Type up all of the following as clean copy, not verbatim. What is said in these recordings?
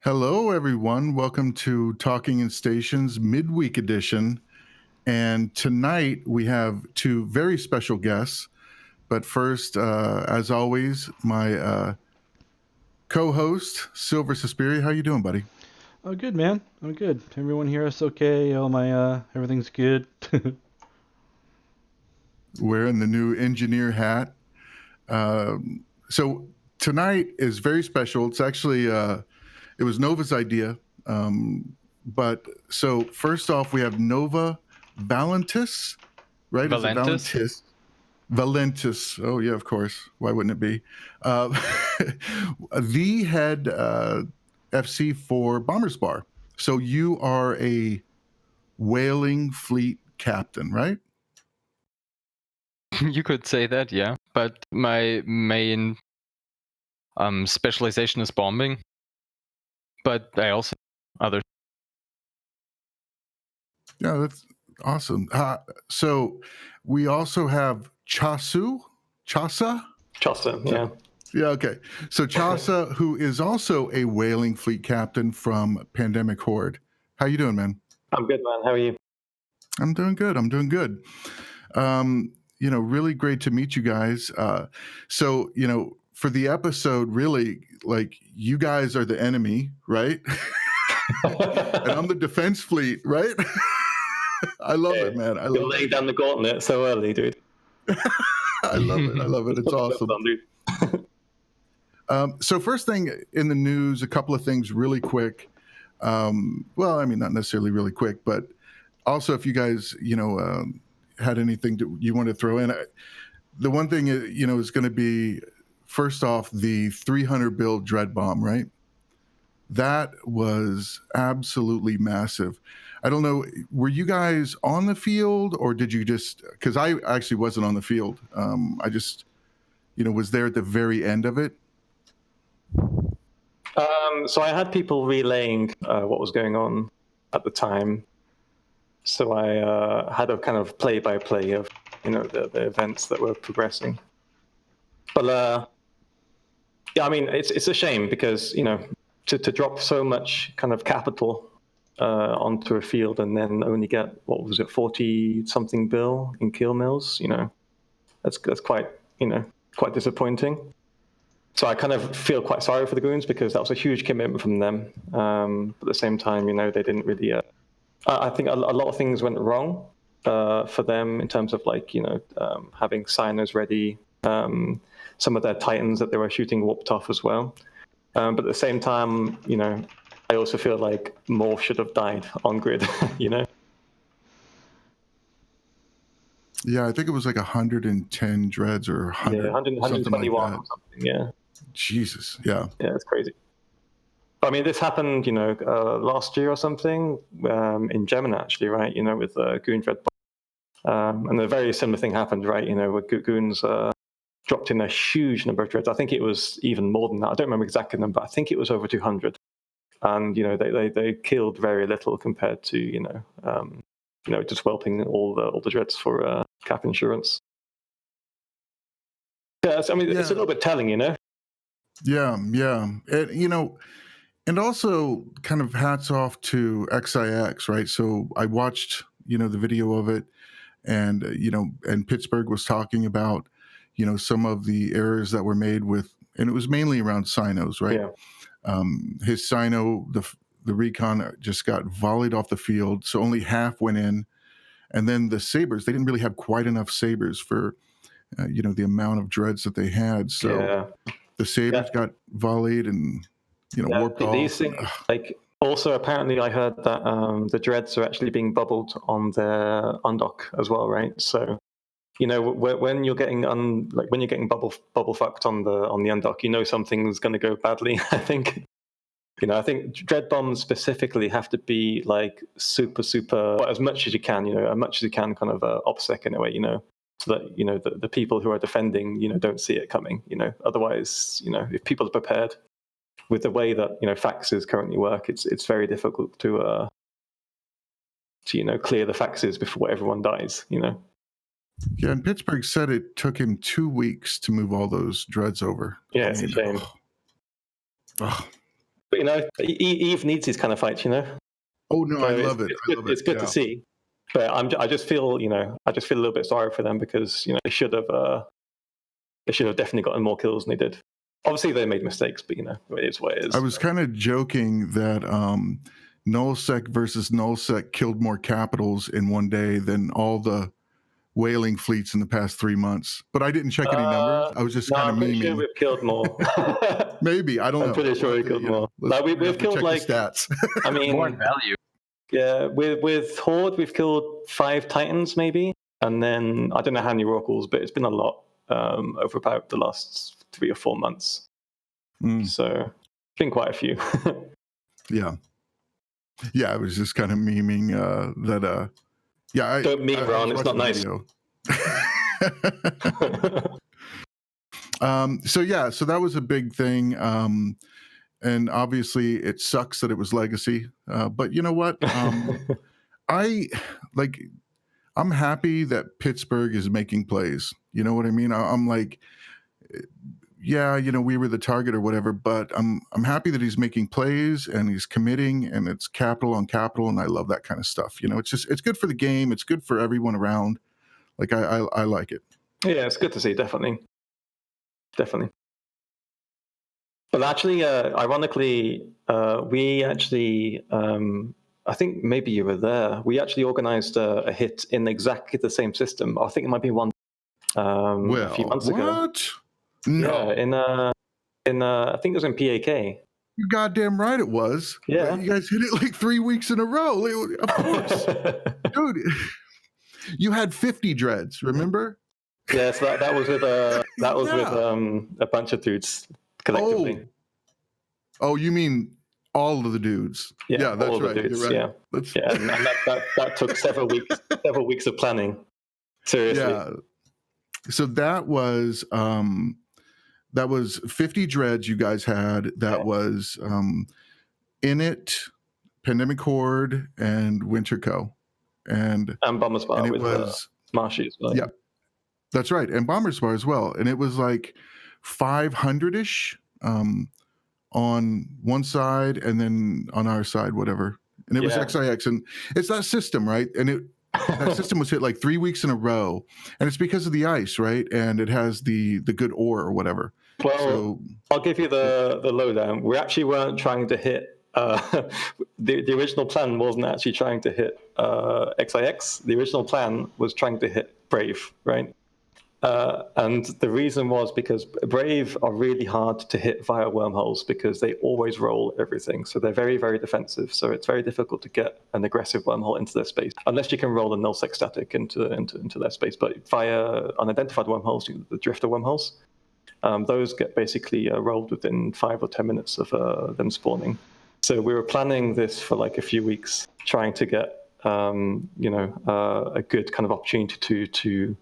Hello, everyone. Welcome to Talking in Stations Midweek Edition. And tonight we have two very special guests. But first, as always, my co-host, Silver Suspiria. How you doing, buddy? Oh, good, man. I'm good. Everyone here is okay. All my everything's good. Wearing the new engineer hat. So tonight is very special. It's actually it was Nova's idea. But so first off, we have Nova Valentis, right? Valentis? Is it Valentis? Valentis. Oh, yeah, of course. Why wouldn't it be? The head FC for Bombers Bar. So you are a whaling fleet captain, right? You could say that, yeah. But my main specialization is bombing. But I also other. Yeah, that's awesome. So we also have Chossuh. Chossuh, yeah. Yeah, okay. So Chossuh, who is also a whaling fleet captain from Pandemic Horde. How you doing, man? I'm good, man. How are you? I'm doing good. Really great to meet you guys. So, for the episode, really, like, you guys are the enemy, right? And I'm the defense fleet, right? I love it, man. You're laying down the gauntlet so early, dude. I love it. It's awesome. So first thing in the news, a couple of things really quick. Not necessarily really quick, but also if you guys, had anything you want to throw in. The one thing, is going to be, first off, the 300 build Dread Bomb, right? That was absolutely massive. I don't know, were you guys on the field or did you just, because I actually wasn't on the field. I just, was there at the very end of it. So I had people relaying what was going on at the time. So I had a kind of play-by-play of, the events that were progressing. But it's a shame because, to drop so much kind of capital onto a field and then only get, 40-something bill in kill mills, that's quite, quite disappointing. So I kind of feel quite sorry for the goons because that was a huge commitment from them. But at the same time, they didn't really. I think a lot of things went wrong for them in terms of having signers ready. Some of their Titans that they were shooting warped off as well. But at the same time, I also feel like more should have died on grid. Yeah, I think it was like 110 dreads or 100, 121 or something. Yeah. Jesus, yeah. Yeah, it's crazy. I mean, this happened, last year or something in Gemini, actually, right? With Goon Dread. And a very similar thing happened, right? Where Goons dropped in a huge number of dreads. I think it was even more than that. I don't remember exactly the number. I think it was over 200. And, they killed very little compared to, just whelping all the dreads for cap insurance. Yeah, it's a little bit telling, Yeah. And also kind of hats off to XIX, right? So I watched, the video of it and, and Pittsburgh was talking about, some of the errors that were made with, and it was mainly around Sinos, right? Yeah. His Sino, the recon just got volleyed off the field. So only half went in. And then the Sabres, they didn't really have quite enough Sabres for, the amount of dreads that they had. So the Sabres got volleyed and, warped off. These things, also apparently I heard that the dreads are actually being bubbled on their undock as well, right? So, when you're getting bubble fucked on the undock, something's going to go badly. I think. I think dread bombs specifically have to be super, as much as you can, as much as you can kind of OPSEC in a way, so that, the people who are defending, don't see it coming, otherwise, if people are prepared with the way that, faxes currently work, it's very difficult to to clear the faxes before everyone dies. Yeah, and Pittsburgh said it took him 2 weeks to move all those dreads over. Yeah, it's a shame. But Eve needs these kind of fights. Oh no, So I love it. It's good to see. But I just feel a little bit sorry for them because they should have definitely gotten more kills than they did. Obviously, they made mistakes, but it is what it is. I was kind of joking that nullsec versus nullsec killed more capitals in one day than all the whaling fleets in the past 3 months. But I didn't check any numbers. I was just kind of memeing. I'm pretty sure we've killed more. Maybe, I don't know. I'm pretty sure we killed more. We've killed check the stats. I mean, more in value. Yeah, with Horde, we've killed 5 Titans, maybe. And then, I don't know how many Oracles, but it's been a lot over about the last 3 or 4 months. So, it's been quite a few. Yeah. Yeah, I was just kind of memeing that. Yeah, don't meme, Ron. It's not nice. So that was a big thing. And obviously it sucks that it was legacy. But you know what? I'm happy that Pittsburgh is making plays. You know what I mean? I'm like, yeah, we were the target or whatever, but I'm happy that he's making plays and he's committing, and it's capital on capital, and I love that kind of stuff. It's good for the game. It's good for everyone around. Like I like it. Yeah, it's good to see. Definitely. But actually, ironically, we actually, I think maybe you were there. We actually organized a hit in exactly the same system. I think it might be one a few months ago. What? No. Yeah, I think it was in PAK. You goddamn right it was. Yeah. You guys hit it like 3 weeks in a row. Of course. Dude, you had 50 dreads, remember? Yeah, so that was with with a bunch of dudes collectively. Oh, you mean all of the dudes? Yeah, that's all right. The dudes, You're right. Yeah, and that took several weeks of planning. Seriously. Yeah. So that was 50 dreads you guys had. That was Init, Pandemic Horde, and Winter Co. And Bomber Spar, and it with was Marshy as well. Yeah, that's right, and Bomber Spar as well. And it was like 500-ish on one side, and then on our side, whatever. And it was XIX, and it's that system, right? And that system was hit like 3 weeks in a row, and it's because of the ice, right? And it has the good ore or whatever. Well, so, I'll give you the lowdown. We actually weren't trying to hit. The original plan wasn't actually trying to hit XIX. The original plan was trying to hit Brave, right? And the reason was because Brave are really hard to hit via wormholes because they always roll everything. So they're very, very defensive. So it's very difficult to get an aggressive wormhole into their space, unless you can roll a nullsec static into their space. But via unidentified wormholes, the drifter wormholes, those get basically rolled within 5 or 10 minutes of them spawning. So we were planning this for like a few weeks, trying to get a good kind of opportunity to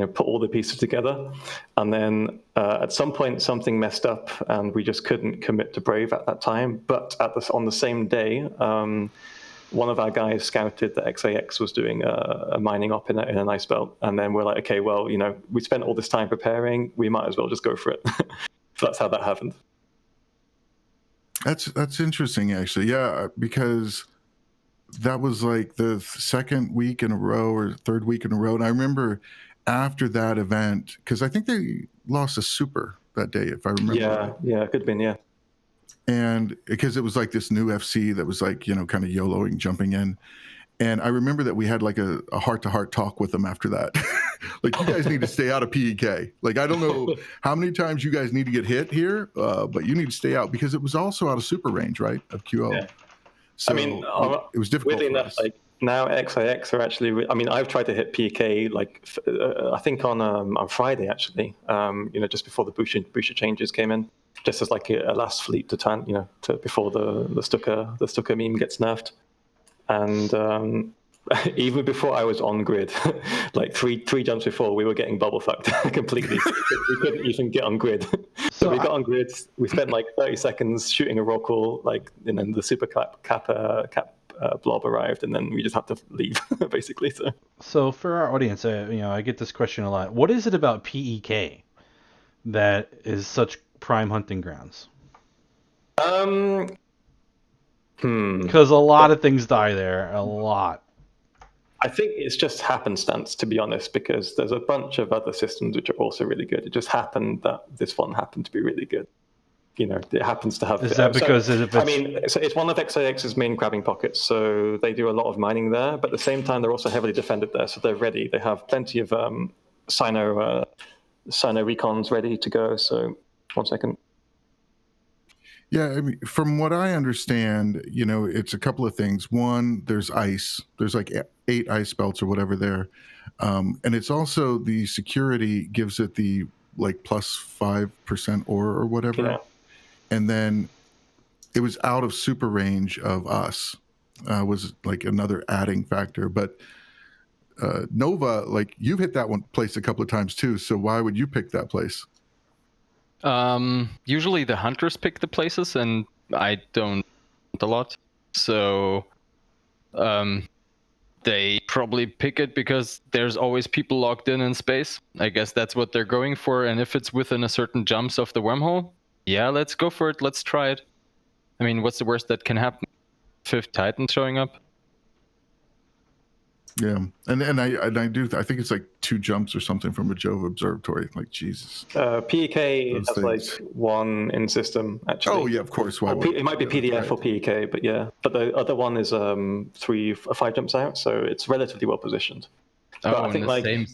put all the pieces together. And then at some point, something messed up and we just couldn't commit to Brave at that time. But on the same day, one of our guys scouted that XIX was doing a mining op in an ice belt. And then we're like, okay, well, we spent all this time preparing, we might as well just go for it. So that's how that happened. That's interesting, actually. Yeah, because that was like the second week in a row or third week in a row. And I remember after that event, because I think they lost a super that day, if I remember. Yeah, it could have been, yeah. And because it was like this new FC that was like, kind of YOLOing, jumping in. And I remember that we had like a heart-to-heart talk with them after that. Like, you guys need to stay out of PEK. Like, I don't know how many times you guys need to get hit here, but you need to stay out, because it was also out of super range, right, of QO. Yeah. So I mean, it was difficult weirdly for enough, us. like, now XIX are actually, I've tried to hit PK, like, I think on Friday, actually, just before the Boucher changes came in, just as like a last fleet to before the Stuka meme gets nerfed. And even before I was on grid, like three jumps before, we were getting bubble fucked completely. We couldn't even get on grid. So we got on grid. We spent like 30 seconds shooting a roll call, like, and then the super cap blob arrived, and then we just had to leave, basically. So for our audience, I get this question a lot. What is it about PEK that is such prime hunting grounds? Because a lot of things die there, a lot. I think it's just happenstance, to be honest, because there's a bunch of other systems which are also really good. It just happened that this one happened to be really good. It happens to have. Is that because it's one of XAX's main grabbing pockets, so they do a lot of mining there. But at the same time, they're also heavily defended there, so they're ready. They have plenty of Sino recons ready to go. So, 1 second. Yeah, I mean, from what I understand, it's a couple of things. One, there's ice. There's like 8 ice belts or whatever there, and it's also the security gives it the like plus 5% or whatever. Yeah. And then it was out of super range of us, was like another adding factor. But Nova, like you've hit that one place a couple of times too. So why would you pick that place? Usually the hunters pick the places, and I don't hunt a lot. So they probably pick it because there's always people locked in space. I guess that's what they're going for. And if it's within a certain jumps of the wormhole, yeah, let's go for it. Let's try it. I mean, what's the worst that can happen? 5th Titan showing up? Yeah, and I think it's like 2 jumps or something from a Jove observatory. Like Jesus. PEK Those has things. like 1 in system actually. Oh yeah, of course. Why It might be PDF or PEK, but yeah. But the other one is 5 jumps out, so it's relatively well positioned. But I think same.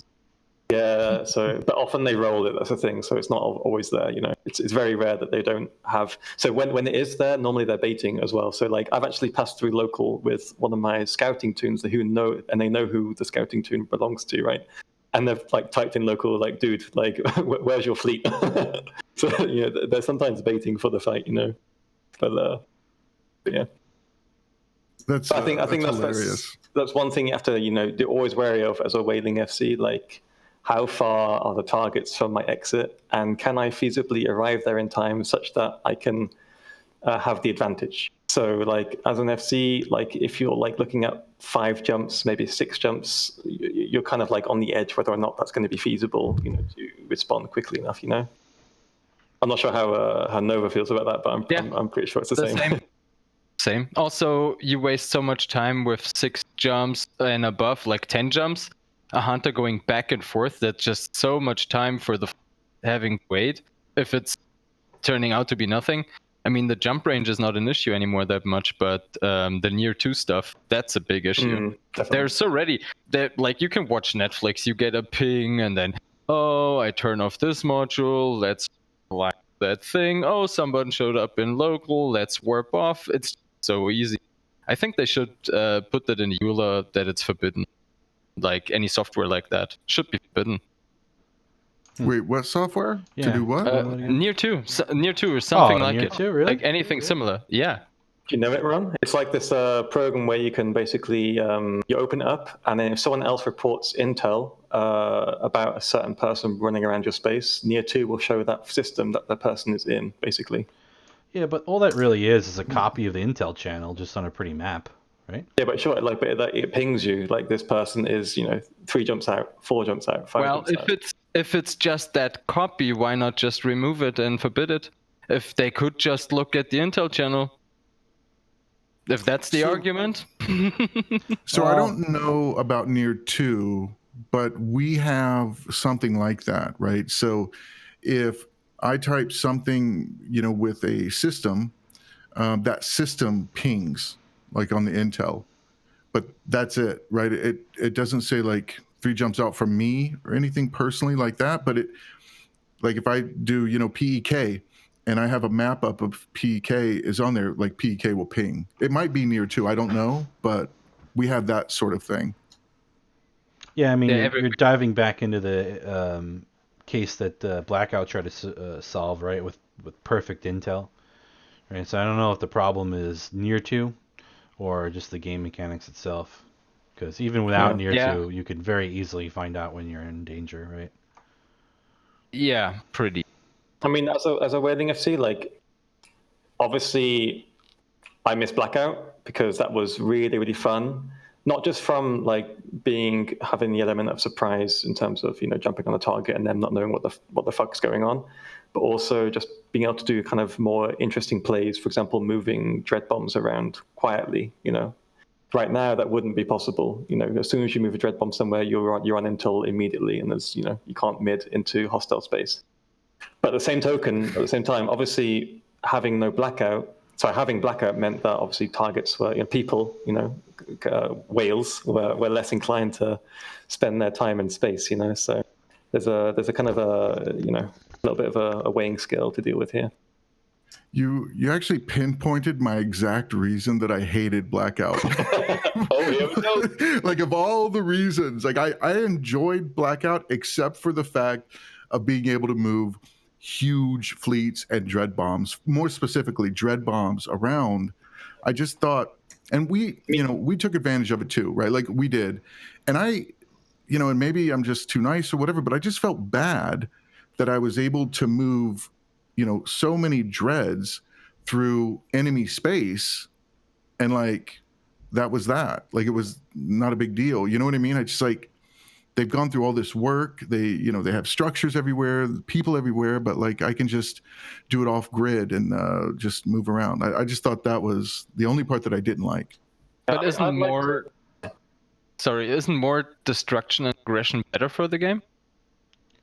Yeah, but often they roll it. That's the thing. So it's not always there. It's very rare that they don't have. So when it is there, normally they're baiting as well. So like I've actually passed through local with one of my scouting toons they know who the scouting toon belongs to, right? And they've like typed in local, like, dude, like, where's your fleet? So they're sometimes baiting for the fight, But yeah. I think that's hilarious. That's one thing you have to be always wary of as a whaling FC, like. How far are the targets from my exit, and can I feasibly arrive there in time such that I can have the advantage? So, like as an FC, like if you're like looking at 5 jumps, maybe 6 jumps, you're kind of like on the edge whether or not that's going to be feasible, to respond quickly enough. I'm not sure how Nova feels about that, but I'm pretty sure it's the same. Same. Also, you waste so much time with 6 jumps and above, like 10 jumps. A hunter going back and forth, that's just so much time for the having to wait if it's turning out to be nothing. I mean, the jump range is not an issue anymore that much, but the near 2 stuff, that's a big issue. They're so ready that like you can watch Netflix, you get a ping and then, I turn off this module, let's like that thing, someone showed up in local, let's warp off. It's so easy. I think they should put that in EULA that it's forbidden. Like any software like that should be forbidden. Wait, what software? Yeah. To do what? Near 2 or something like near it. 2, really? Like anything similar. Yeah. Do you know it, Ron? It's like this program where you can basically you open it up, and then if someone else reports intel about a certain person running around your space, near 2 will show that system that the person is in, basically. Yeah, but all that really is a copy of the intel channel just on a pretty map. Right? Yeah, but sure, like, but it pings you like this person is, 3 jumps out, 4 jumps out, 5 jumps out. If it's just that copy, why not just remove it and forbid it? If they could just look at the intel channel, if that's the argument. So I don't know about near 2, but we have something like that, right? So if I type something, with a system, that system pings. Like on the intel, but that's it, right? It doesn't say like 3 jumps out from me or anything personally like that, but it, like if I do PEK and I have a map up of PEK is on there, like PEK will ping. It might be near 2, I don't know, but we have that sort of thing. Yeah, I mean you're diving back into the case that Blackout tried to solve, right, with perfect intel, right? So I don't know if the problem is near 2 or just the game mechanics itself, because even without near 2, you could very easily find out when you're in danger, right? Yeah, pretty. I mean, as a whaling FC, like, obviously, I miss Blackout, because that was really, really fun. Not just from like having the element of surprise in terms of, jumping on a target and them not knowing what the fuck's going on, but also just being able to do kind of more interesting plays. For example, moving dread bombs around quietly. Right now that wouldn't be possible. As soon as you move a dread bomb somewhere, you're on intel immediately, and there's you can't mid into hostile space. But at the same time, obviously having blackout meant that obviously targets were people, whales were less inclined to spend their time in space. So there's a kind of a little bit of a weighing scale to deal with here. You actually pinpointed my exact reason that I hated Blackout. Like, of all the reasons, like I enjoyed Blackout except for the fact of being able to move huge fleets and dread bombs, more specifically dread bombs around. I just thought, and we took advantage of it too, right? Like we did. And and maybe I'm just too nice or whatever, but I just felt bad that I was able to move so many dreads through enemy space, and like that was that. Like it was not a big deal. You know what I mean? I just like they've gone through all this work. They they have structures everywhere, people everywhere, but like I can just do it off grid and just move around. I just thought that was the only part that I didn't like. But isn't more destruction and aggression better for the game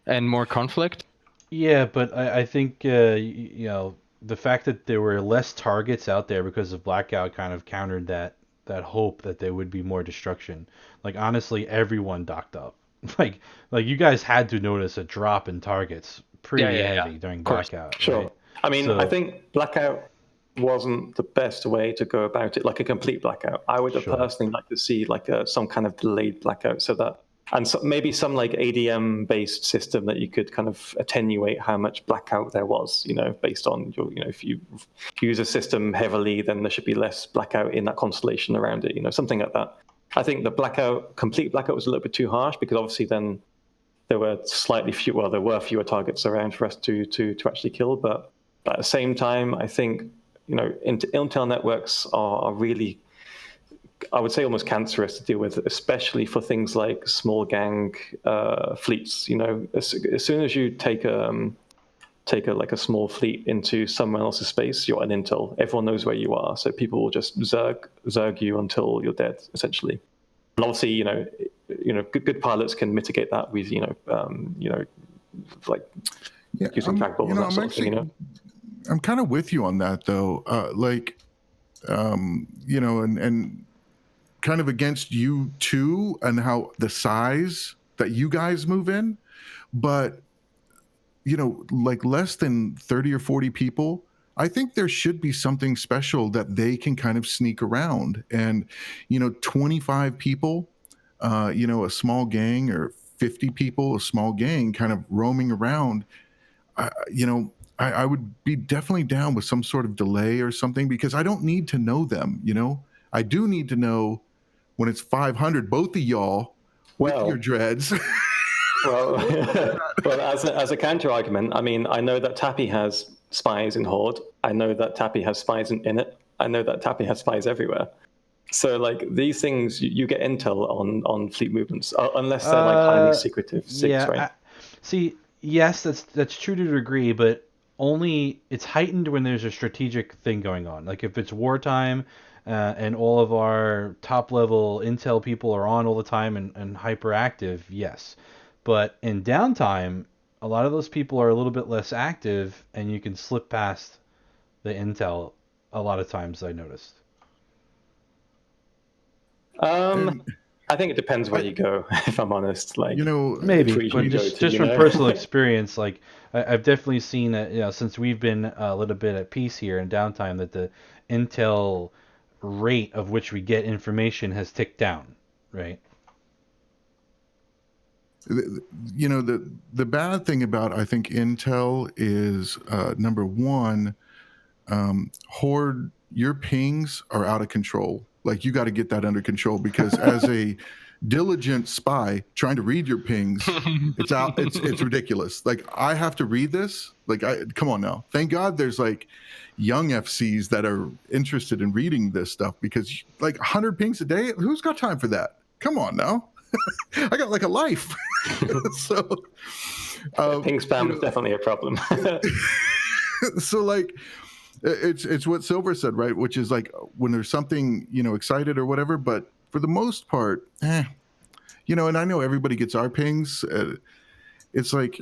and more conflict? Yeah, but I think the fact that there were less targets out there because of Blackout kind of countered that hope that there would be more destruction. Like honestly, everyone docked up. Like you guys had to notice a drop in targets pretty heavy during Blackout. Sure. Right? I mean, I think Blackout wasn't the best way to go about it, like a complete blackout. I would have personally liked to see like some kind of delayed blackout, so that. And so maybe some like ADM-based system that you could kind of attenuate how much blackout there was, based on your, if you use a system heavily, then there should be less blackout in that constellation around it, something like that. I think the complete blackout was a little bit too harsh because obviously then there were fewer targets around for us to actually kill. But at the same time, I think, intel networks are really, I would say, almost cancerous to deal with, especially for things like small gang fleets. As soon as you take a small fleet into someone else's space, you're on intel. Everyone knows where you are, so people will just zerg you until you're dead, essentially. And obviously, good pilots can mitigate that with using trackballs and that sort of thing. I'm kind of with you on that, though. And kind of against you too, and how the size that you guys move in, but like less than 30 or 40 people, I think there should be something special that they can kind of sneak around. And 25 people, a small gang, or 50 people, a small gang, kind of roaming around. I would be definitely down with some sort of delay or something, because I don't need to know them. I do need to know when it's 500, both of y'all with your dreads. Well, as a counter argument, I mean, I know that Tappy has spies in Horde. I know that Tappy has spies in it. I know that Tappy has spies everywhere. So, like, these things, you get intel on fleet movements, unless they're like highly secretive. Right? Yes, that's true to a degree, but only it's heightened when there's a strategic thing going on. Like if it's wartime. And all of our top level intel people are on all the time and hyperactive, yes. But in downtime, a lot of those people are a little bit less active, and you can slip past the intel a lot of times, I noticed. I think it depends where you go, if I'm honest. Like, maybe, but just from personal experience, like I've definitely seen it, since we've been a little bit at peace here in downtime, that the intel rate of which we get information has ticked down, right? The bad thing about, I think, intel is number one, Horde, your pings are out of control. Like, you got to get that under control, because as a diligent spy trying to read your pings. It's ridiculous. Like, I have to read this. Like, come on now. Thank God there's like young FCs that are interested in reading this stuff, because like 100 pings a day, who's got time for that? Come on now. I got like a life. So ping spam is definitely a problem. So like, it's what Silver said, right? Which is like, when there's something, excited or whatever, but for the most part, and I know everybody gets our pings. It's like,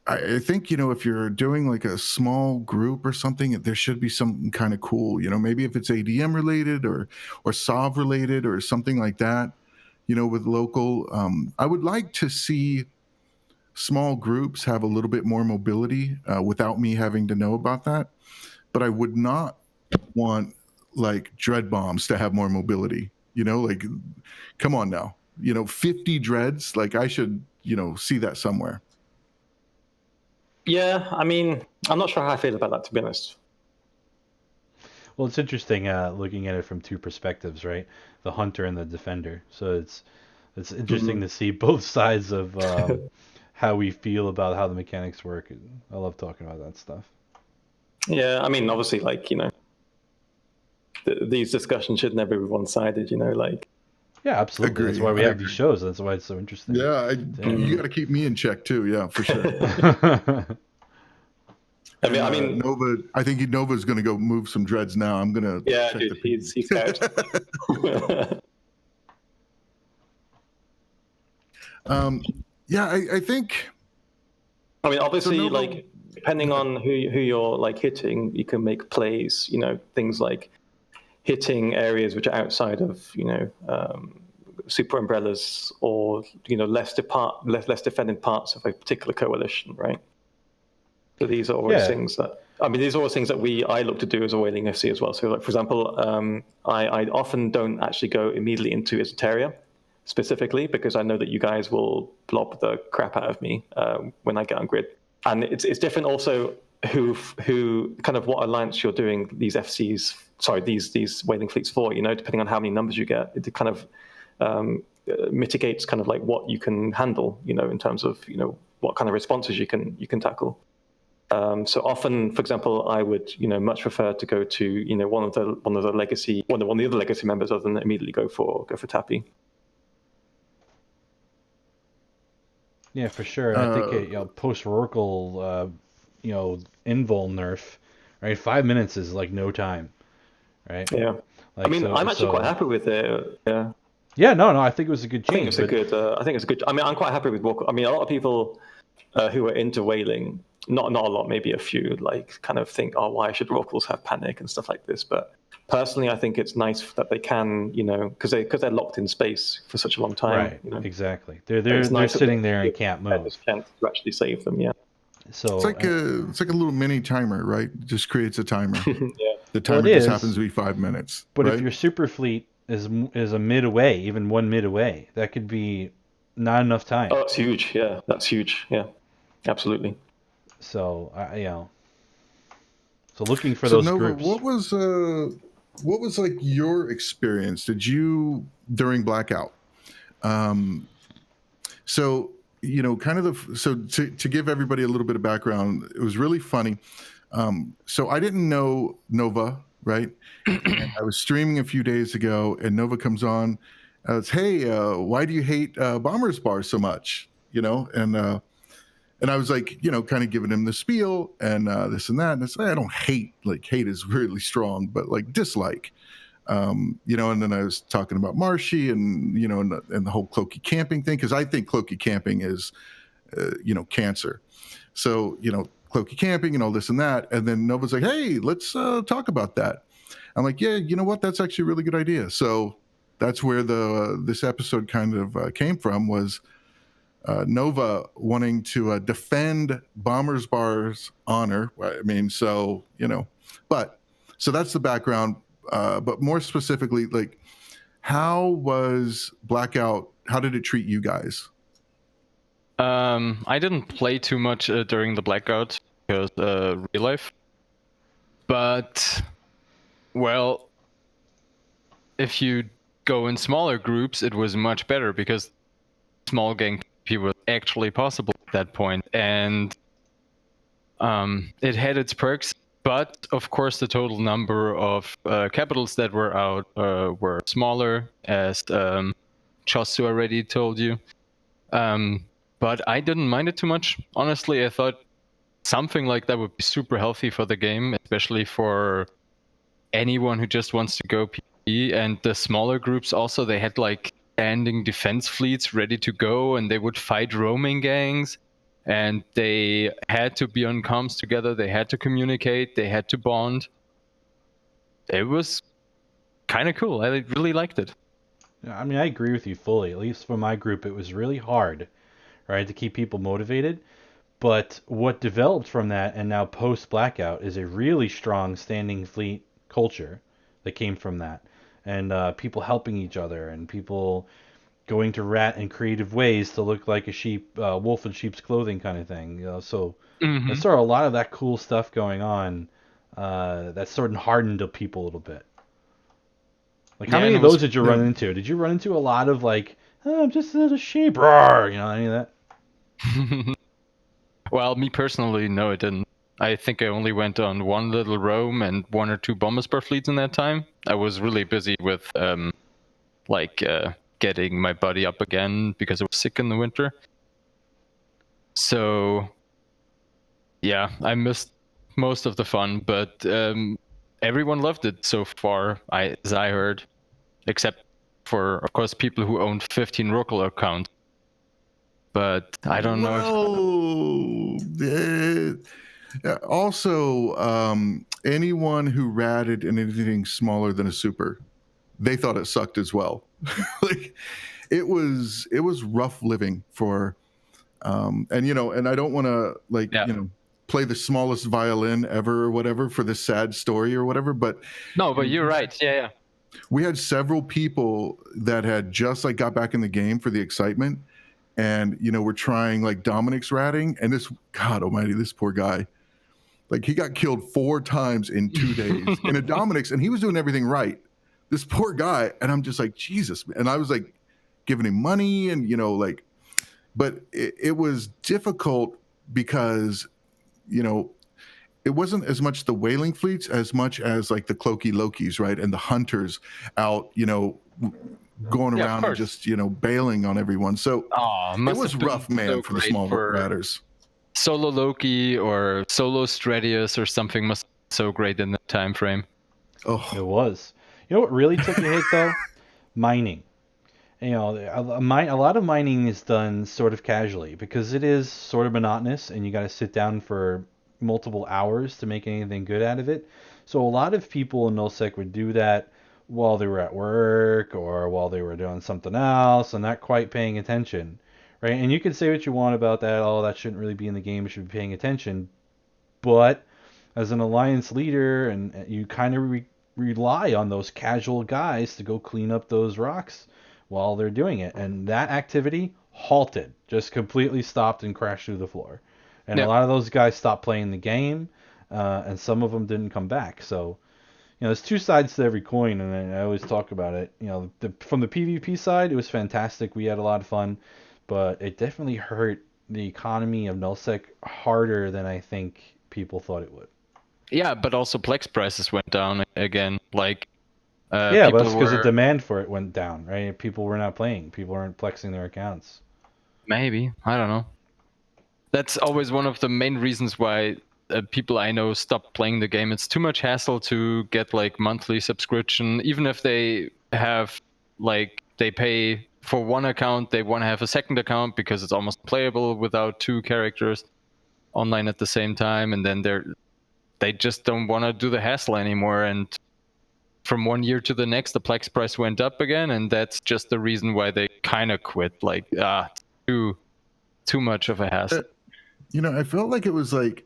I think, if you're doing like a small group or something, there should be something kind of cool, maybe if it's ADM related or SOV related or something like that, with local. I would like to see small groups have a little bit more mobility without me having to know about that. But I would not want like dread bombs to have more mobility, like, come on now, 50 dreads, like I should, see that somewhere. Yeah, I mean, I'm not sure how I feel about that, to be honest. Well, it's interesting looking at it from two perspectives, right? The hunter and the defender. So it's interesting to see both sides of how we feel about how the mechanics work. I love talking about that stuff. Yeah, I mean, obviously, like, these discussions should never be one-sided, like. Yeah, absolutely. Agree. That's why we have these shows. That's why it's so interesting. Yeah, you got to keep me in check too. Yeah, for sure. I mean, Nova. I think Nova's going to go move some dreads now. I'm going to. Yeah, dude, he's out. Yeah, I think. I mean, obviously, so Nova, like, depending on who you're like hitting, you can make plays. Things like hitting areas which are outside of super umbrellas, or less defended parts of a particular coalition, right? So these are always things that these are always things that I look to do as a Whaling FC as well. So, like, for example, I often don't actually go immediately into Esoteria specifically, because I know that you guys will blob the crap out of me when I get on grid. And it's different also who kind of what alliance you're doing these FCs, sorry, these whaling fleets for, depending on how many numbers you get. It kind of mitigates kind of like what you can handle, in terms of, what kind of responses you can tackle. So often, for example, I would, much prefer to go to, one of the other legacy members, other than immediately go for Tappy. Yeah, for sure. I think post Rorqual, invul nerf, right? 5 minutes is like no time, right? Yeah. Like, I'm actually quite happy with it. Yeah. Yeah, no, I think it was a good change. I think it's a good. I mean, I'm quite happy with Rorqual. I mean, a lot of people who are into whaling, not a lot, maybe a few, like, kind of think, oh, why should Rorquals have panic and stuff like this? But personally, I think it's nice that they can, because they're locked in space for such a long time. Right. Exactly. They're sitting there and can't move. There's a chance to actually save them. Yeah. So it's like a little mini timer, right? It just creates a timer. Yeah. The timer just happens to be 5 minutes. But right? if your super fleet is a mid away, even 1 mid away, that could be not enough time. Oh, that's huge. Yeah, that's huge. Yeah, absolutely. So so looking for those Nova, groups. What was like your experience? Did you during blackout? So to give everybody a little bit of background, it was really funny. So I didn't know Nova, right? And I was streaming a few days ago, and Nova comes on. It's, hey, why do you hate Bombers Bar so much? And I was like, kind of giving him the spiel and this and that. And it's, I don't hate, like, hate is really strong, but like dislike, and then I was talking about Marshy and, and the whole cloaky camping thing. Cause I think cloaky camping is, cancer. So, cloaky camping and all this and that. And then Nova's like, hey, let's talk about that. I'm like, yeah, you know what? That's actually a really good idea. So that's where this episode kind of came from, was Nova wanting to defend Bombers Bar's honor. I mean, so, so that's the background. But more specifically, like, how was Blackout? How did it treat you guys? I didn't play too much during the Blackout because real life. But, well, if you go in smaller groups, it was much better because small gang PvP was actually possible at that point, and it had its perks. But of course, the total number of capitals that were out were smaller, as Chossuh already told you. But I didn't mind it too much. Honestly, I thought something like that would be super healthy for the game, especially for anyone who just wants to go PvE. And the smaller groups also, they had like standing defense fleets ready to go, and they would fight roaming gangs. And they had to be on comms together. They had to communicate. They had to bond. It was kind of cool. I really liked it. I mean, I agree with you fully. At least for my group, it was really hard, right, to keep people motivated. But what developed from that, and now post Blackout, is a really strong standing fleet culture that came from that, and people helping each other, and people going to rat in creative ways to look like a sheep, wolf in sheep's clothing kind of thing. You know, so I saw a lot of that cool stuff going on. That sort of hardened people a little bit. Like, how many of those did you run into? Did you run into a lot of like, oh, I'm just a sheep, roar, you know, any of that? Well, me personally, no, I didn't. I think I only went on one little roam and 1 or 2 bomber spur fleets in that time. I was really busy with getting my body up again because I was sick in the winter. So yeah, I missed most of the fun, but everyone loved it so far, as I heard, except for, of course, people who owned 15 Rookle accounts. But I don't know. Also, anyone who ratted in anything smaller than a super, they thought it sucked as well. Like, it was rough living for, and I don't want to play the smallest violin ever or whatever for this sad story or whatever, but you're right. Yeah. We had several people that had just like got back in the game for the excitement, and we're trying like Dominic's ratting, and this, God almighty, this poor guy, like, he got killed 4 times in 2 days in a Dominic's, and he was doing everything right. This poor guy, and I'm just like, Jesus, and I was like giving him money, and but it was difficult because it wasn't as much the whaling fleets as much as like the cloaky Lokis, right, and the hunters out, going around and just bailing on everyone. So it was rough, man, so for the small ratters. Solo Loki or solo Stradius or something must be so great in that time frame. Oh, it was. You know what really took a hit though? Mining. A lot of mining is done sort of casually because it is sort of monotonous, and you got to sit down for multiple hours to make anything good out of it. So a lot of people in nullsec would do that while they were at work or while they were doing something else and not quite paying attention, right? And you can say what you want about that. Oh, that shouldn't really be in the game. You should be paying attention. But as an alliance leader, and you kind of rely on those casual guys to go clean up those rocks while they're doing it. And that activity halted, just completely stopped and crashed through the floor. And a lot of those guys stopped playing the game, and some of them didn't come back. So, there's 2 sides to every coin, and I always talk about it. From the PvP side, it was fantastic. We had a lot of fun, but it definitely hurt the economy of nullsec harder than I think people thought it would. Yeah, but also Plex prices went down again. Like, but that's because the demand for it went down, right? People were not playing. People weren't plexing their accounts. Maybe. I don't know. That's always one of the main reasons why people I know stop playing the game. It's too much hassle to get like monthly subscription. Even if they have they pay for one account, they want to have a second account because it's almost playable without 2 characters online at the same time. And then they just don't want to do the hassle anymore. And from one year to the next, the Plex price went up again. And that's just the reason why they kind of quit. Like, too much of a hassle. I felt like it was like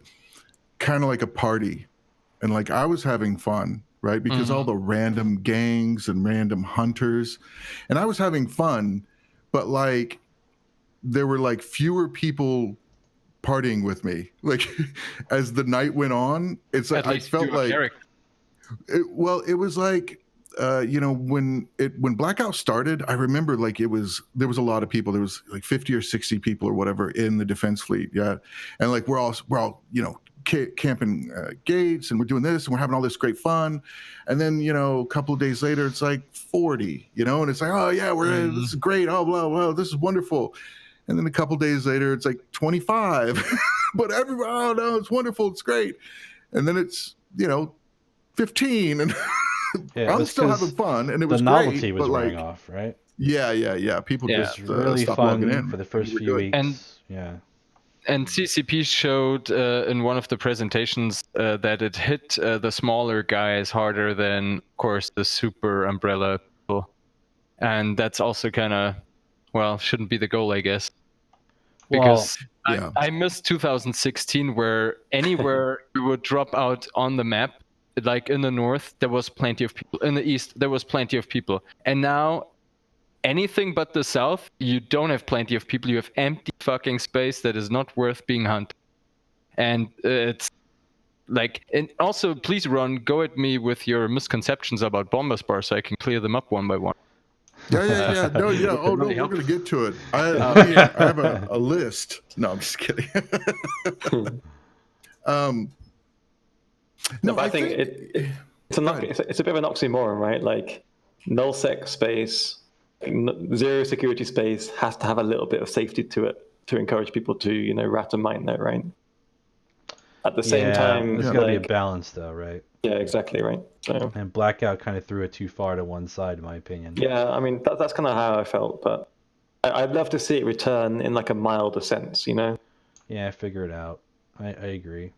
kind of like a party, and like I was having fun, right? Because all the random gangs and random hunters, and I was having fun, but like there were like fewer people partying with me. Like as the night went on, it's like I felt like it was like when Blackout started, I remember like there was a lot of people. There was like 50 or 60 people or whatever in the defense fleet. Yeah, and like we're all camping gates, and we're doing this, and we're having all this great fun. And then a couple of days later, it's like 40. And it's like, oh yeah, this is great. Oh blah blah, this is wonderful. And then a couple of days later, it's like 25. But everybody, oh no, it's wonderful, it's great. And then it's 15 and. Yeah, I'm still having fun, and it was the novelty great, was but wearing like, off, right? Yeah. People just really stopped fun logging in for the first few weeks. And CCP showed in one of the presentations that it hit the smaller guys harder than, of course, the super umbrella people, and that's also kind of shouldn't be the goal, I guess. Because I missed 2016, where anywhere you would drop out on the map. Like in the north, there was plenty of people. In the east, there was plenty of people. And now, anything but the south, you don't have plenty of people. You have empty fucking space that is not worth being hunted. And it's like, and also, please, Ron, go at me with your misconceptions about bomber spar so I can clear them up one by one. Yeah. No, Oh no, we're gonna get to it. I have a list. No, I'm just kidding. No, I think it's a bit of an oxymoron, right? Like, nullsec space, zero security space has to have a little bit of safety to it to encourage people to, rat and mine there, right? At the same time, there's got to be a balance, though, right? Yeah, exactly, right. So, and Blackout kind of threw it too far to one side, in my opinion. Yeah, I mean that's kind of how I felt, but I'd love to see it return in like a milder sense, Yeah, figure it out. I agree.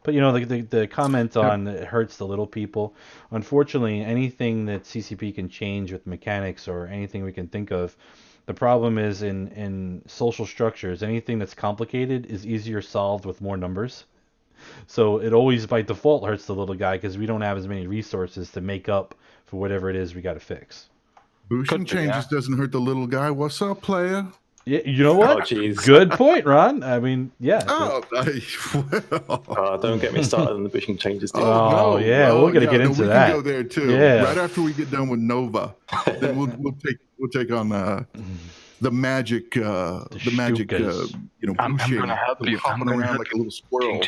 But the comment on it hurts the little people. Unfortunately, anything that CCP can change with mechanics or anything we can think of, the problem is in social structures. Anything that's complicated is easier solved with more numbers. So it always by default hurts the little guy because we don't have as many resources to make up for whatever it is we got to fix. Boosting changes doesn't hurt the little guy. What's up, player? Yeah, you know what? Good point, Ron. I mean, yeah. Don't get me started on the bushing changes. No, we're gonna get into that. We can go there too. Yeah. Right after we get done with Nova, then we'll take on the magic. The magic. I'm gonna help you. Hopping around like a little squirrel.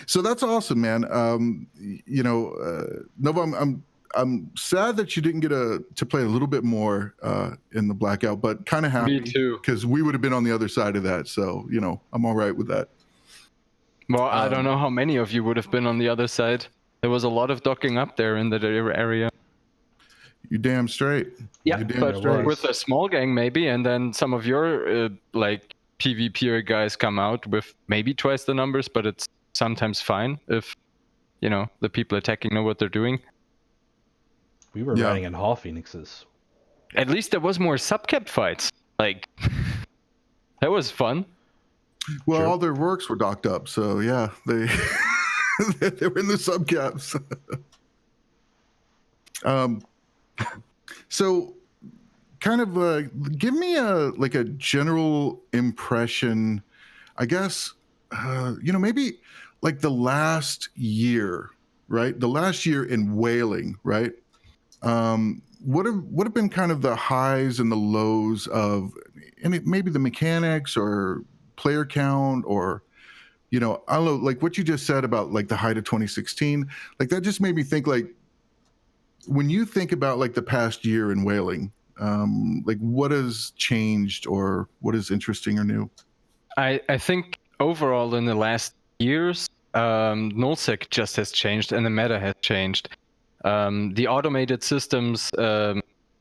So that's awesome, man. Nova, I'm sad that you didn't get to play a little bit more in the Blackout, but kind of happy. Me too. Because we would have been on the other side of that, so I'm all right with that. Well, I don't know how many of you would have been on the other side. There was a lot of docking up there in that area. You damn straight. Yeah, but with a small gang maybe, and then some of your PvPer guys come out with maybe twice the numbers, but it's sometimes fine if the people attacking know what they're doing. We were running in Hall Phoenixes. At least there was more subcap fights. Like, that was fun. Well, all their works were docked up, so yeah, they they were in the subcaps. So, kind of give me a general impression. I guess maybe like the last year, right? The last year in whaling, right? What have been kind of the highs and the lows of, and maybe the mechanics or player count, or I don't know, like what you just said about like the height of 2016, like that just made me think, like, when you think about like the past year in whaling, like what has changed or what is interesting or new? I think overall in the last years, nullsec just has changed and the meta has changed. The automated systems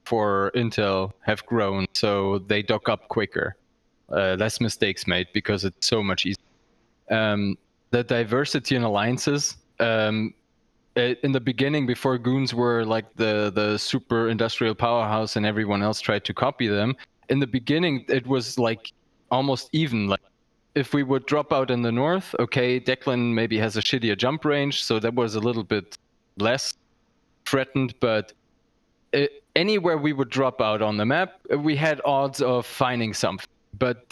for Intel have grown, so they dock up quicker. Less mistakes made because it's so much easier. The diversity in alliances, in the beginning, before goons were like the super industrial powerhouse and everyone else tried to copy them, in the beginning it was like almost even. Like, if we would drop out in the north, okay, Declan maybe has a shittier jump range, so that was a little bit less threatened, but anywhere we would drop out on the map, we had odds of finding something. But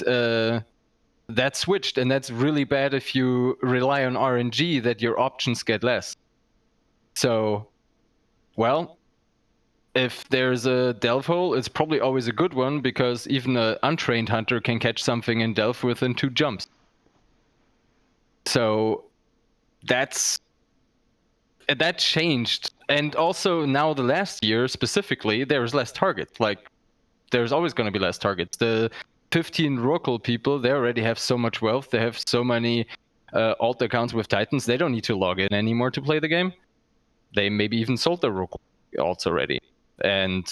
that switched, and that's really bad if you rely on RNG, that your options get less. So, well, if there's a delve hole, it's probably always a good one, because even an untrained hunter can catch something in delve within 2 jumps. So that changed. And also now the last year specifically, there's less targets. Like, there's always going to be less targets. The 15 Rorqual people, they already have so much wealth. They have so many alt accounts with Titans. They don't need to log in anymore to play the game. They maybe even sold their Rorqual alts already. And,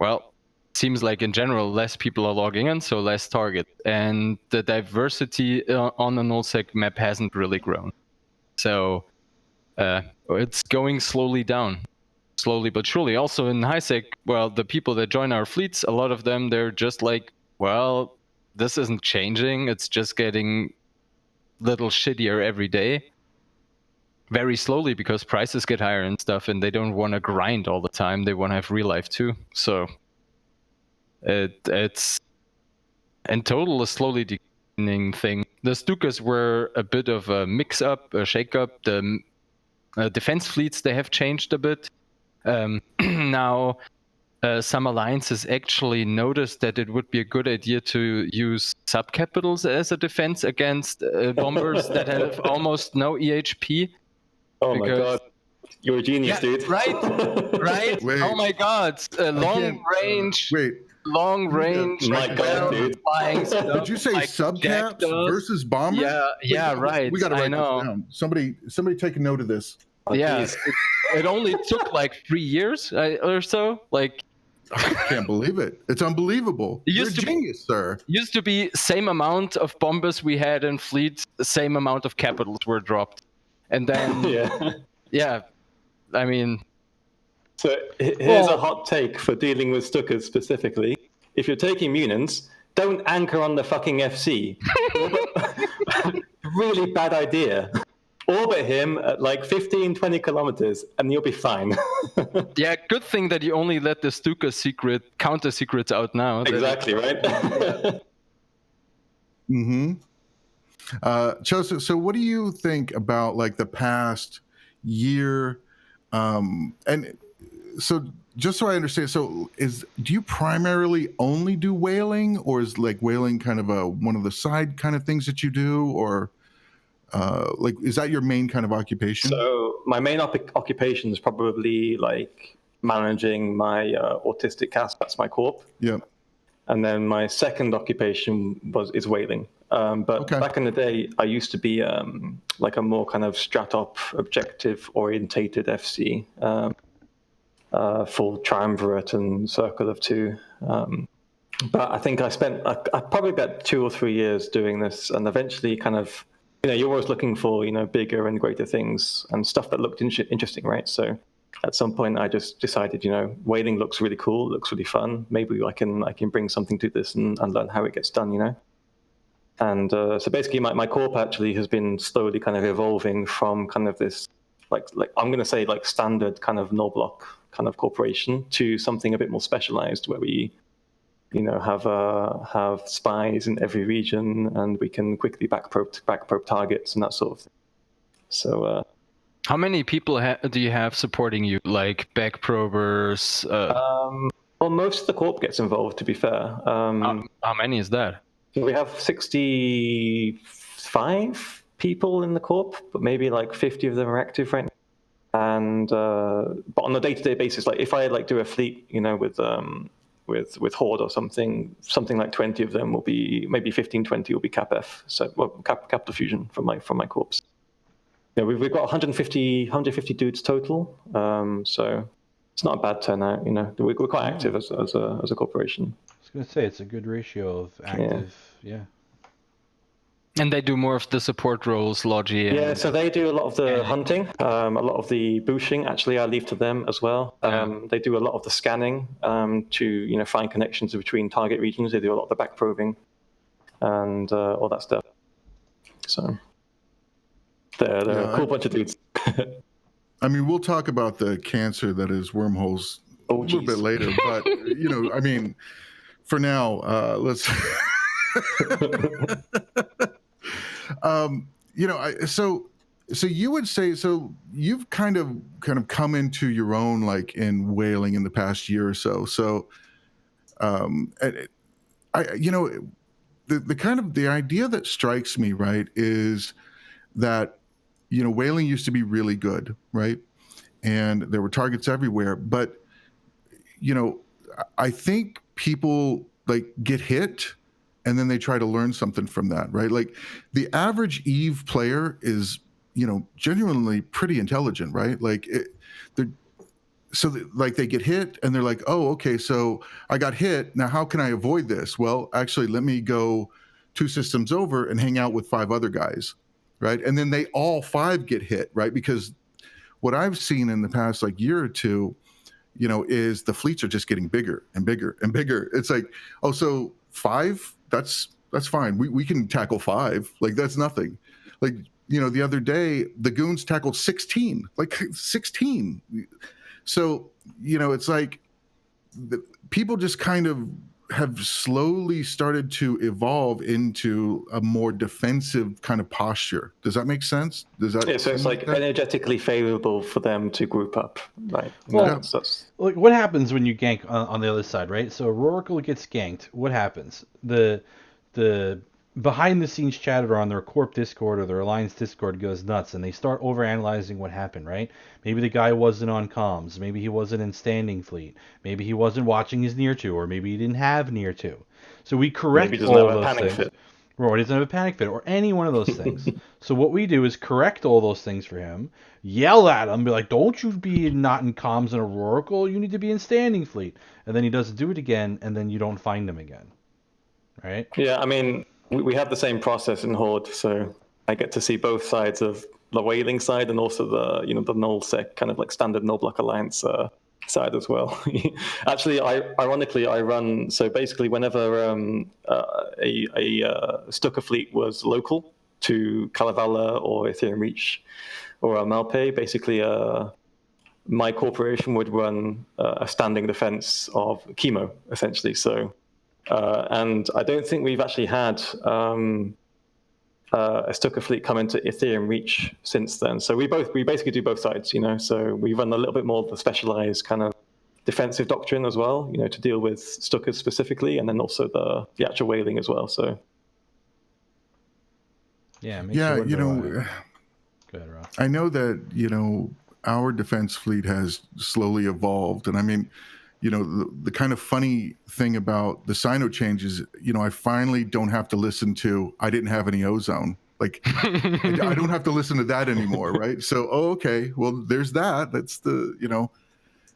well, seems like in general less people are logging in, so less target. And the diversity on the nullsec map hasn't really grown. So it's going slowly down. Slowly but surely. Also in HighSec, well, the people that join our fleets, a lot of them, they're just like, well, this isn't changing. It's just getting little shittier every day. Very slowly, because prices get higher and stuff, and they don't want to grind all the time. They want to have real life too. So it's in total a slowly declining thing. The Stukas were a bit of a mix-up, a shake-up. The defense fleets, they have changed a bit. Now, some alliances actually noticed that it would be a good idea to use Subcapitals as a defense against bombers that have almost no EHP. Oh my god, you're a genius, dude. Right? Wait. Oh my god, long range. Long range. My god, dude. Flying stuff. Did you say like subcaps versus bombers? Yeah, right. We got to write this down. Somebody take a note of this. Oh, yeah, it only took like 3 years or so. Like, I can't believe it. It's unbelievable. You're a genius, sir. Used to be same amount of bombers we had in fleet, same amount of capitals were dropped, and then yeah, I mean. So here's a hot take for dealing with Stukas specifically. If you're taking Munins, don't anchor on the fucking FC. Really bad idea. Orbit him at like 15, 20 kilometers, and you'll be fine. Yeah, good thing that you only let the Stuka counter secrets out now. Exactly, right? Mm-hmm. Chossuh, so what do you think about like the past year? And so just so I understand, so do you primarily only do whaling, or is like whaling kind of one of the side kind of things that you do, or like is that your main kind of occupation? So my main occupation is probably like managing my autistic cast. That's my corp. Yeah. And then my second occupation is whaling. But back in the day, I used to be like a more kind of strat-op, objective-orientated FC, full triumvirate and circle of 2. But I think I spent probably about 2 or 3 years doing this, and eventually kind of, you're always looking for, bigger and greater things and stuff that looked interesting, right? So at some point I just decided, whaling looks really cool, looks really fun. Maybe I can bring something to this and learn how it gets done, And so basically my corp actually has been slowly kind of evolving from kind of this, like I'm going to say like standard kind of null block kind of corporation to something a bit more specialized, where we, have spies in every region, and we can quickly backprobe targets and that sort of thing. So, how many people do you have supporting you, like backprobers? Well, most of the corp gets involved, to be fair. How many is that? We have 65 people in the corp, but maybe like 50 of them are active right now. And but on a day-to-day basis, like if I like do a fleet, with Horde or something like 20 of them will be, maybe 15, 20 will be CapF, so capital fusion from my corps. Yeah, we've got 150 dudes total, so it's not a bad turnout. We're quite active as a corporation. I was gonna say it's a good ratio of active, yeah. And they do more of the support roles, Logi. Yeah, so they do a lot of the hunting, a lot of the bushing. Actually, I leave to them as well. They do a lot of the scanning to find connections between target regions. They do a lot of the backprobing and all that stuff. So they're a cool bunch of dudes. I mean, we'll talk about the cancer that is wormholes a little bit later, but I mean, for now, let's. So you would say, so you've kind of come into your own, like, in whaling in the past year or so. So, the the idea that strikes me, right, is that, whaling used to be really good, right? And there were targets everywhere. But, I think people, like, get hit and then they try to learn something from that, right? Like, the average Eve player is, genuinely pretty intelligent, right? Like, they get hit and they're like, oh, okay, so I got hit. Now, how can I avoid this? Well, actually, let me go 2 systems over and hang out with 5 other guys, right? And then they all 5 get hit, right? Because what I've seen in the past, like, year or two, is the fleets are just getting bigger and bigger and bigger. It's like, oh, so 5, that's fine. We can tackle 5. Like, that's nothing. Like, the other day, the goons tackled 16, like 16. So, it's like people just kind of have slowly started to evolve into a more defensive kind of posture. Does that make sense? Does that? Yeah, so it's like energetically favorable for them to group up, right? Well, like, what happens when you gank on the other side, right? So Oracle gets ganked. What happens? The behind the scenes chatter on their Corp Discord or their Alliance Discord goes nuts, and they start overanalyzing what happened, right? Maybe the guy wasn't on comms, maybe he wasn't in standing fleet, maybe he wasn't watching his near to, or maybe he didn't have near to. So we correct all those things. Or he doesn't have a panic fit, or any one of those things. So what we do is correct all those things for him, yell at him, be like, don't you be not in comms in Oracle, you need to be in standing fleet. And then he doesn't do it again, and then you don't find him again. Right? Yeah, I mean, we have the same process in Horde, so I get to see both sides of the whaling side and also the the nullsec kind of like standard null block alliance side as well. Actually, ironically, I run, so basically whenever a Stuka fleet was local to Kalevala or Ethereum Reach or Malpe, basically my corporation would run a standing defense of chemo, essentially. So. And I don't think we've actually had a Stuka fleet come into Ethereum Reach since then. So we basically do both sides, So we run a little bit more of the specialized kind of defensive doctrine as well, to deal with Stukas specifically, and then also the actual whaling as well. So yeah, Go ahead, Rob. I know that our defense fleet has slowly evolved, and I mean. The kind of funny thing about the Sino changes, I finally don't have to listen to, I didn't have any ozone. Like, I don't have to listen to that anymore, right? So, okay, well, there's that. That's the,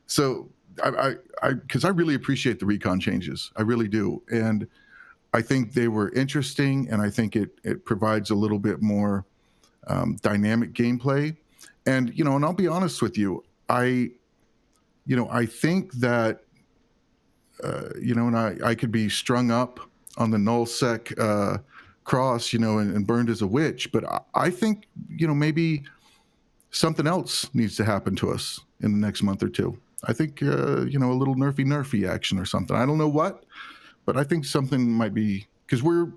So, because I really appreciate the recon changes. I really do. And I think they were interesting, and I think it provides a little bit more dynamic gameplay. And, and I'll be honest with you, I think that, and I could be strung up on the nullsec cross, and burned as a witch, but I think, maybe something else needs to happen to us in the next month or two. I think, a little nerfy action or something. I don't know what, but I think something might be, because we're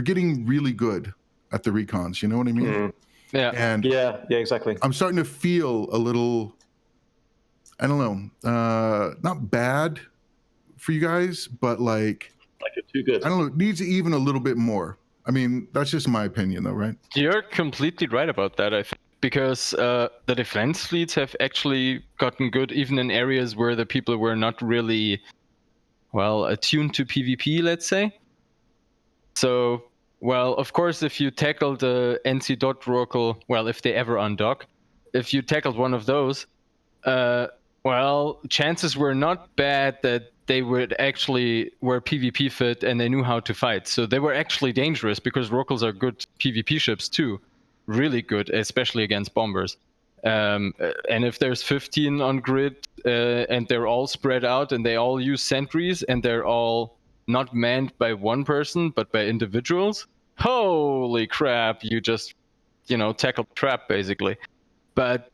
getting really good at the recons. You know what I mean? Mm. Yeah. And yeah, exactly. I'm starting to feel a little. I don't know, not bad for you guys, but like it's too good. I don't know, it needs even a little bit more. I mean, that's just my opinion, though, right? You're completely right about that, I think, because the defense fleets have actually gotten good even in areas where the people were not really, attuned to PvP, let's say. So, of course, if you tackle the NC dot Oracle, if they ever undock, if you tackled one of those, chances were not bad that they would actually were PvP fit and they knew how to fight. So they were actually dangerous because Oracles are good PvP ships too. Really good, especially against bombers. And if there's 15 on grid and they're all spread out and they all use sentries and they're all not manned by one person but by individuals, holy crap, you just, tackled trap basically. But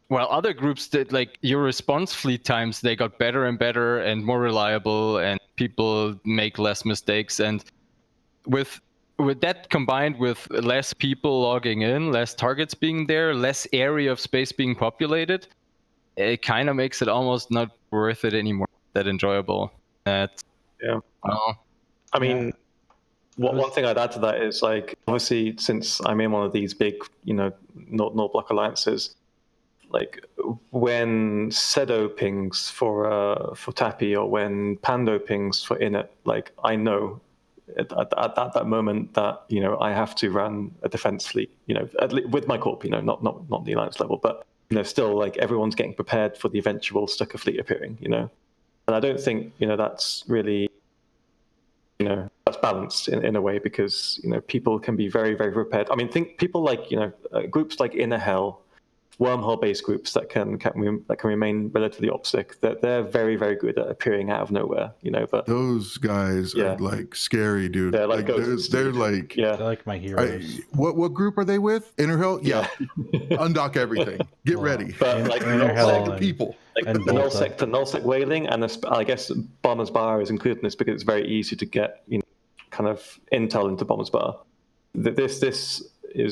while other groups did, like your response fleet times, they got better and better and more reliable, and people make less mistakes. And with with that combined with less people logging in, less targets being there, less area of space being populated, it kind of makes it almost not worth it anymore. That enjoyable. Yeah. Well, I mean, one thing I'd add to that is, like, obviously, since I'm in one of these big, North Block alliances, like when Sedo pings for Tappy, or when Pando pings for Init, like I know at that moment that I have to run a defense fleet, with my corp, not the alliance level, but still, like, everyone's getting prepared for the eventual Stuka fleet appearing, and I don't think that's really that's balanced in a way, because people can be very, very prepared. I mean, think people like groups like Inner Hell, wormhole-based groups that can remain relatively opsic, that they're very, very good at appearing out of nowhere. But those guys are like scary, dude. They're like ghosts, they're like they're like my heroes. What group are they with? Inner Hell? Yeah. Undock everything. Get ready. But like Inner Hell and people. Like the nullsec whaling, and I guess Bomber's Bar is included in this because it's very easy to get kind of intel into Bomber's Bar. This is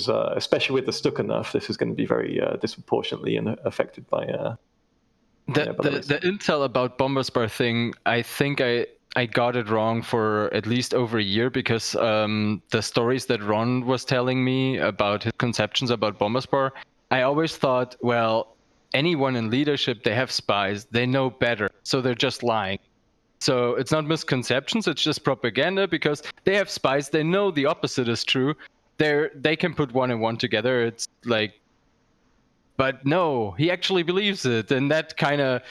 especially with the Stuka nerf, this is going to be very disproportionately affected by the intel about Bomber's Bar thing. I think I got it wrong for at least over a year, because the stories that Ron was telling me about his conceptions about Bomber's Bar, I always thought, well, anyone in leadership, they have spies, they know better, so they're just lying. So it's not misconceptions, it's just propaganda, because they have spies, they know the opposite is true. They can put one and one together. It's like, but no, he actually believes it, and that kind of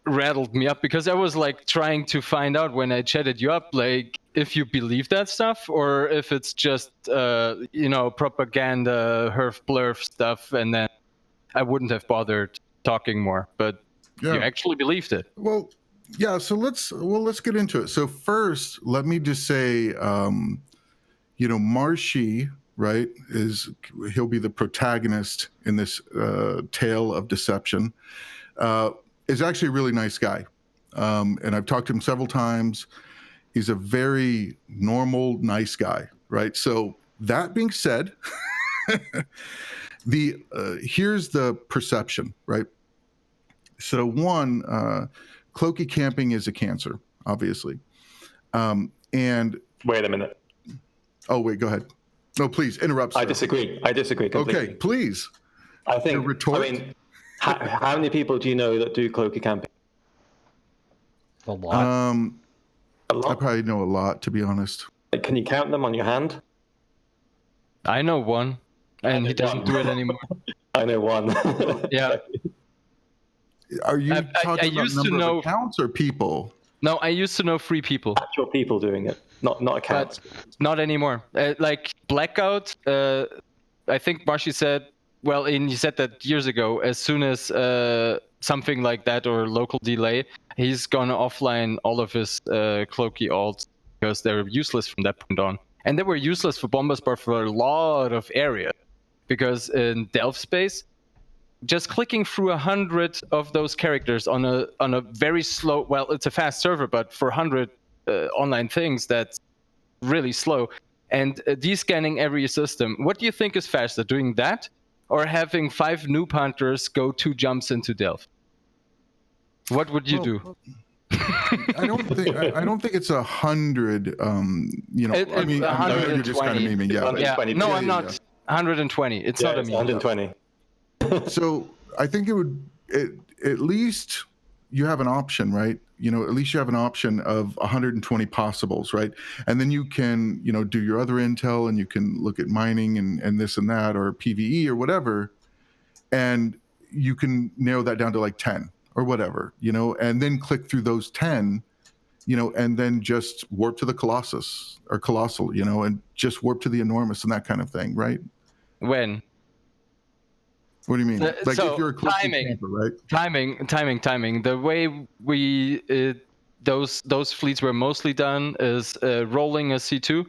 rattled me up, because I was like trying to find out when I chatted you up, like if you believe that stuff or if it's just propaganda, herf blurf stuff, and then I wouldn't have bothered talking more. But you actually believed it. Well, yeah. So let's get into it. So first, let me just say, Marshy, right, he'll be the protagonist in this tale of deception. Is actually a really nice guy, and I've talked to him several times. He's a very normal, nice guy, right? So that being said, here's the perception, right? So one, cloaky camping is a cancer, obviously, and wait a minute. Oh wait, go ahead. No, please interrupt. Sir. I disagree completely. Okay, please. I think. I mean, how many people do you know that do cloaky camping? A lot. A lot. I probably know a lot, to be honest. Like, can you count them on your hand? I know one, and he doesn't do it anymore. I know one. Yeah. Are you talking about number of accounts or people? No, I used to know 3 people. Actual people doing it, not accounts. But not anymore. Like Blackout, I think Marshy said, well, and he said that years ago, as soon as something like that or local delay, he's gonna offline all of his cloaky alts, because they're useless from that point on. And they were useless for Bomber's Bar for a lot of area, because in Delve space, just clicking through 100 of those characters on a very slow, well, it's a fast server, but for 100 online things, that's really slow. And descanning every system. What do you think is faster, doing that or having 5 noob hunters go 2 jumps into Delve? What would you do? I don't think it's 100. I mean, I know you're just kind of memeing. Yeah. No, I'm not. 120. It's not a meme. 120. So I think it would at least you have an option, right? At least you have an option of 120 possibles, right? And then you can, do your other intel, and you can look at mining and this and that, or PvE or whatever, and you can narrow that down to like 10 or whatever, and then click through those 10, and then just warp to the Colossus or Colossal, and just warp to the Enormous and that kind of thing, right? When? What do you mean? Like, so if you're a timing, camper, right? Timing. The way those fleets were mostly done is rolling a C2,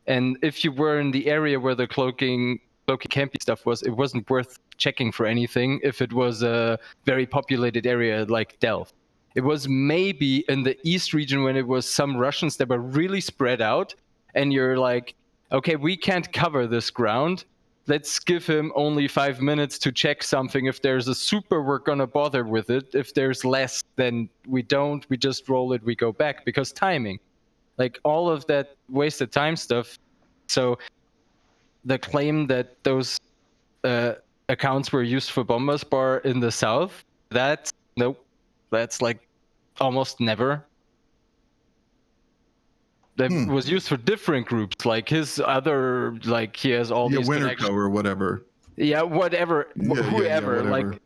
and if you were in the area where the cloaking campy stuff was, it wasn't worth checking for anything if it was a very populated area like Delve. It was maybe in the east region when it was some Russians that were really spread out, and you're like, okay, we can't cover this ground. Let's give him only 5 minutes to check something. If there's a super, we're gonna bother with it. If there's less, then we don't. We just roll it, we go back, because timing. Like all of that wasted time stuff. So the claim that those accounts were used for Bombers Bar in the South, that's nope. That's like almost never. That was used for different groups, like his other, like he has all these connections. Winterco or whatever. Yeah, whatever, whoever. Whatever. Like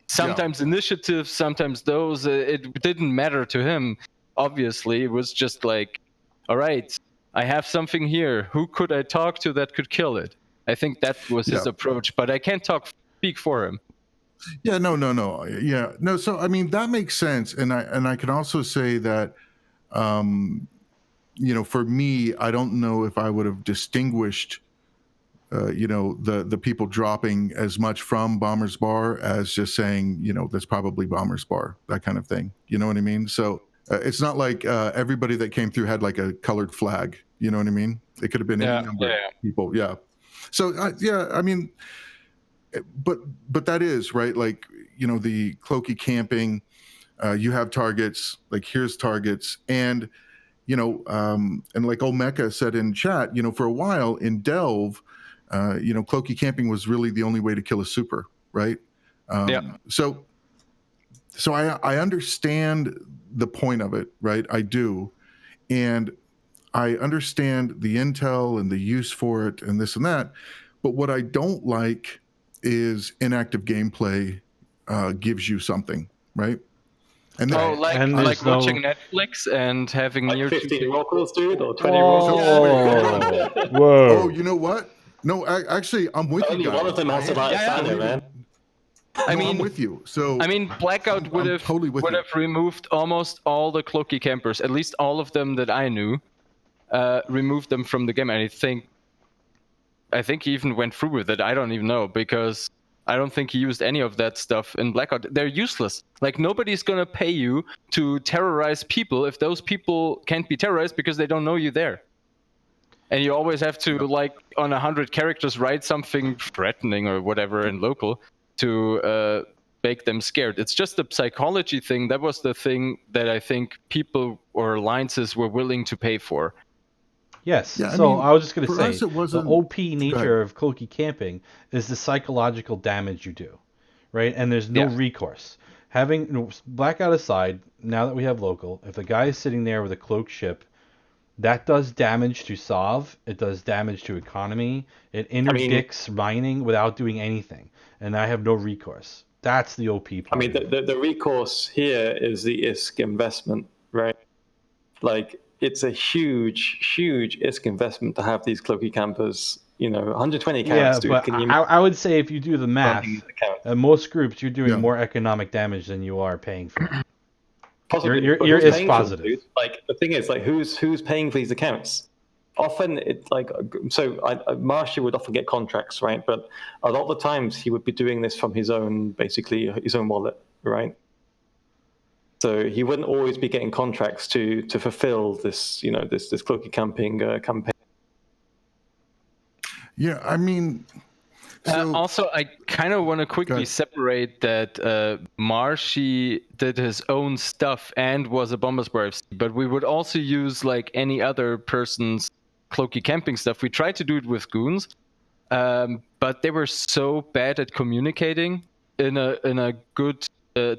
sometimes initiatives, sometimes those. It didn't matter to him. Obviously, it was just like, all right, I have something here. Who could I talk to that could kill it? I think that was his approach, but I can't speak for him. Yeah, no. Yeah, no. So I mean, that makes sense, and I can also say that, for me, I don't know if I would have distinguished, the people dropping as much from Bomber's Bar as just saying, that's probably Bomber's Bar, that kind of thing. You know what I mean? So it's not like everybody that came through had like a colored flag. You know what I mean? It could have been any number of people. Yeah. So I mean, but that is right. Like, the cloaky camping, you have targets, like here's targets. And, and like old Mecha said in chat, for a while in Delve, cloaky camping was really the only way to kill a super. Right. So I understand the point of it. Right. I do. And I understand the intel and the use for it and this and that. But what I don't like is inactive gameplay gives you something, right? And like watching Netflix and having like 15 roll calls, dude, or 20 roll calls. Whoa! Oh, you know what? No, actually, I'm with you guys. Only one of them has to light a fan, man. I'm with you. So Blackout would have removed almost all the cloaky campers, at least all of them that I knew, removed them from the game. And I think he even went through with it. I don't even know, because I don't think he used any of that stuff in Blackout. They're useless. Like, nobody's gonna pay you to terrorize people if those people can't be terrorized because they don't know you're there. And you always have to, like, on 100 characters, write something threatening or whatever in local to make them scared. It's just a psychology thing. That was the thing that I think people or alliances were willing to pay for. Yes. Yeah, I was just going to say, the OP nature of cloaky camping is the psychological damage you do, right? And there's no recourse. Having Blackout aside, now that we have local, if the guy is sitting there with a cloak ship, that does damage to Sov. It does damage to economy. It interdicts mining without doing anything, and I have no recourse. That's the OP part. I mean, the recourse here is the ISK investment, right? Like, it's a huge ISK investment to have these cloaky campers. 120 accounts, dude. But I would say if you do the math, most groups you're doing more economic damage than you are paying for. Possibly, you're ISK positive. Them, like, the thing is, like, who's paying for these accounts? Often it's like, Marshy would often get contracts, right? But a lot of the times he would be doing this from his own wallet, right? So he wouldn't always be getting contracts to fulfill this, this cloaky camping campaign. Yeah, I mean. Also, I kind of want to quickly separate that Marshy did his own stuff and was a Bombers Bar FC, but we would also use like any other person's cloaky camping stuff. We tried to do it with goons, but they were so bad at communicating in a good,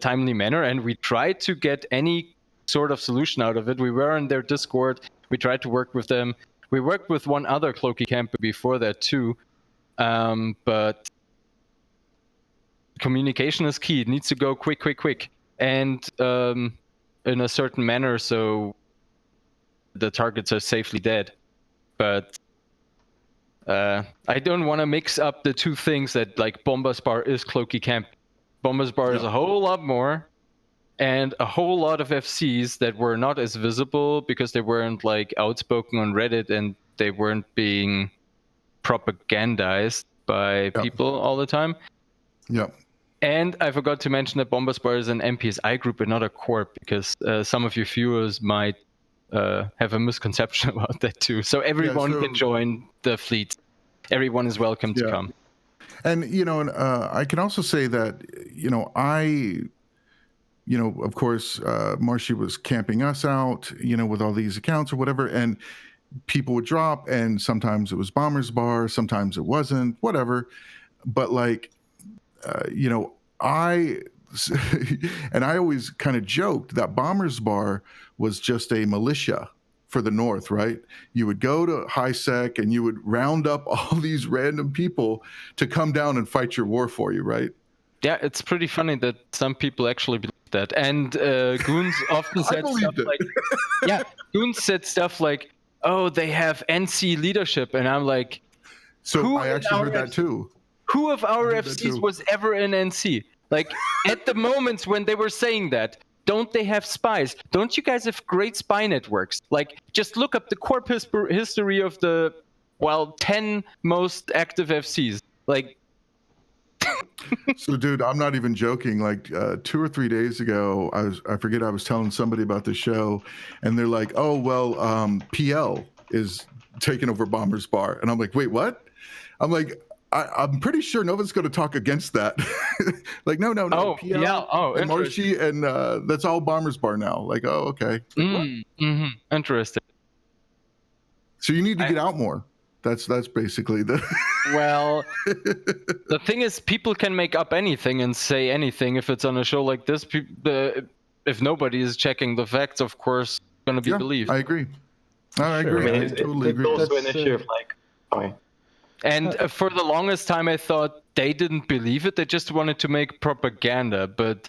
timely manner, and we tried to get any sort of solution out of it. We were in their Discord. We tried to work with them. We worked with one other cloaky camper before that too. But communication is key. It needs to go quick, and in a certain manner, so the targets are safely dead. But I don't want to mix up the two things that, like, Bombers Bar is cloaky camp. Bombers Bar is a whole lot more, and a whole lot of FCs that were not as visible because they weren't like outspoken on Reddit and they weren't being propagandized by people all the time. Yep. And I forgot to mention that Bombers Bar is an MPSI group and not a corp, because some of your viewers might have a misconception about that too. So everyone can join the fleet. Everyone is welcome to come. And, and I can also say that, of course, Marshy was camping us out, with all these accounts or whatever, and people would drop, and sometimes it was Bomber's Bar, sometimes it wasn't, whatever. But I always kind of joked that Bomber's Bar was just a militia for the North, right? You would go to high sec and you would round up all these random people to come down and fight your war for you, right? Yeah, it's pretty funny that some people actually believe that. And Goons often said stuff like, Goons said stuff like, oh, they have NC leadership. And I'm like, so I actually heard that too. Who of our FCs was ever in NC? Like, at the moments when they were saying that, don't they have spies? Don't you guys have great spy networks? Like, just look up the corp history of the, 10 most active FCs. Like, so, dude, I'm not even joking. Like 2 or 3 days ago, I was telling somebody about the show, and they're like, "Oh, well, PL is taking over Bomber's Bar," and I'm like, "Wait, what?" I'm like, I'm pretty sure no one's going to talk against that. Like, no. Oh, PL, yeah. Oh, and Marshy, and that's all Bomber's Bar now. Like, oh, okay. Like, Interesting. So you need to get out more. That's basically the. Well, the thing is, people can make up anything and say anything if it's on a show like this. If nobody is checking the facts, of course, it's going to be believed. I agree. I agree. I totally agree. It's also an issue of sorry. And for the longest time, I thought they didn't believe it. They just wanted to make propaganda. But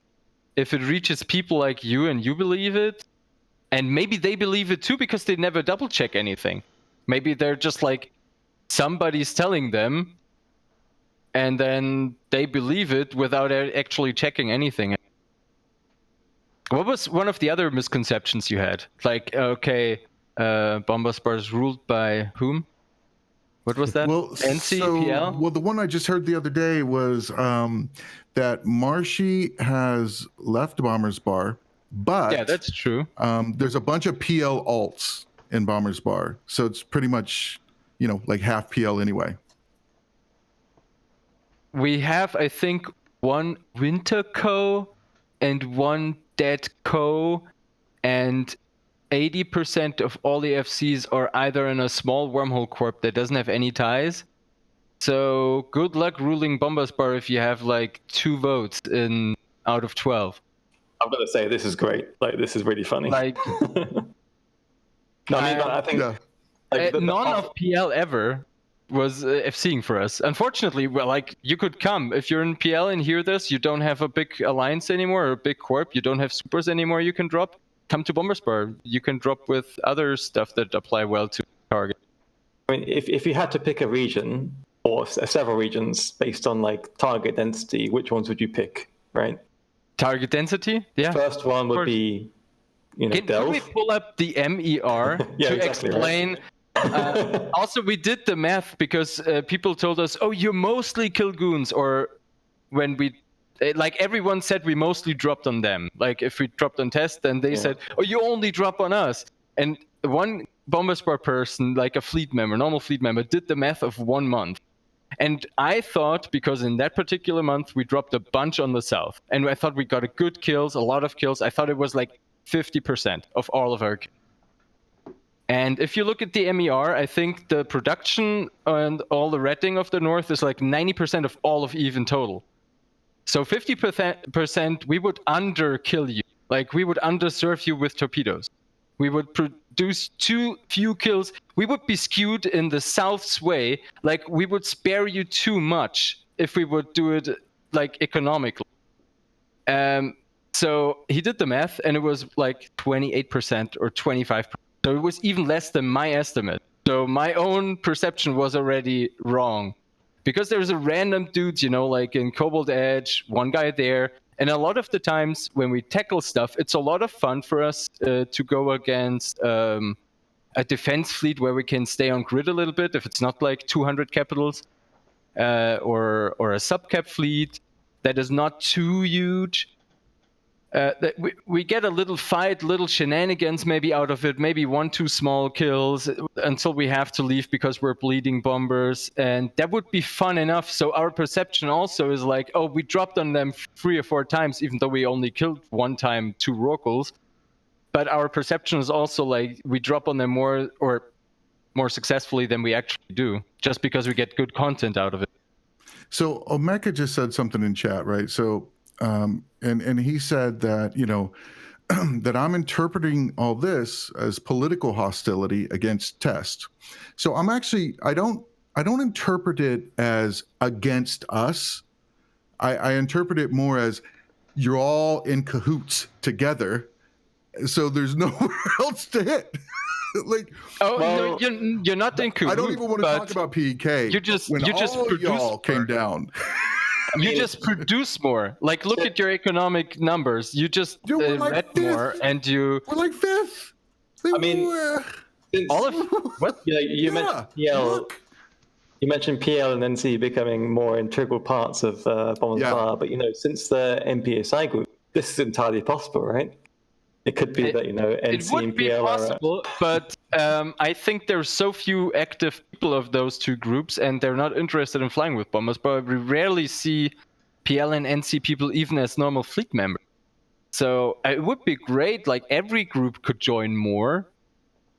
if it reaches people like you and you believe it, and maybe they believe it too because they never double check anything. Maybe they're just like, somebody's telling them, and then they believe it without actually checking anything. What was one of the other misconceptions you had? Like, okay, Bomber's Bar is ruled by whom? What was that? Well, NCPL? Well, the one I just heard the other day was that Marshy has left Bomber's Bar, but yeah, that's true. There's a bunch of PL alts in Bomber's Bar, so it's pretty much, like half PL anyway. We have, I think, one Winter Co. and one Dead Co. and 80% of all the FCs are either in a small wormhole corp that doesn't have any ties. So good luck ruling Bomber's Bar if you have like 2 votes out of 12. I'm gonna say this is great. Like, this is really funny. Like, no, I think none of PL ever was FCing for us. Unfortunately, you could come if you're in PL and hear this. You don't have a big alliance anymore or a big corp. You don't have supers anymore. You can drop. Come to Bomber's Bar. You can drop with other stuff that apply well to target. I mean, if you had to pick a region or several regions based on like target density, which ones would you pick? Right. Target density. Yeah. First one would be, Delve. Can we pull up the MER to explain? Right. Also, we did the math because people told us, "Oh, you mostly kill goons," or when we. Like everyone said, we mostly dropped on them. Like if we dropped on test, then they said, "Oh, you only drop on us." And one Bomber's Bar person, like a fleet member, normal fleet member, did the math of 1 month. And I thought, because in that particular month we dropped a bunch on the south, and I thought we got a lot of kills. I thought it was like 50% of all of our kills. And if you look at the MER, I think the production and all the rating of the north is like 90% of all of even total. So 50%, we would underkill you. Like, we would underserve you with torpedoes. We would produce too few kills. We would be skewed in the south's way. Like, we would spare you too much if we would do it, like, economically. So he did the math, and it was like 28% or 25%. So it was even less than my estimate. So my own perception was already wrong. Because there's a random dudes, like in Cobalt Edge, one guy there. And a lot of the times when we tackle stuff, it's a lot of fun for us to go against a defense fleet where we can stay on grid a little bit, if it's not like 200 capitals, or a subcap fleet that is not too huge. we get a little fight, little shenanigans maybe out of it, maybe 1-2 small kills until we have to leave because we're bleeding bombers, and that would be fun enough. So our perception also is like, oh, we dropped on them 3 or 4 times, even though we only killed 1 time 2 Rorquals. But our perception is also like we drop on them more successfully than we actually do, just because we get good content out of it. So Mecha just said something in chat, right? So and he said that, you know, that I'm interpreting all this as political hostility against Test. So I'm actually, I don't interpret it as against us. I interpret it more as you're all in cahoots together, so there's nowhere else to hit. Like, no, you're not in cahoots. I don't even want to talk about PEK. You just y'all came down. You just produce more. Like, look at your economic numbers. You just read more, and we're like 5th. I mean, all of what? You mentioned PL. Look. You mentioned PL and NC becoming more integral parts of Bombers Bar, but, you know, since the MPSI group, this is entirely possible, right? It could be that, you know, NC it would and be PL possible, but I think there's so few active people of those 2 groups, and they're not interested in flying with bombers. But we rarely see PL and NC people even as normal fleet members. So it would be great. Like, every group could join more.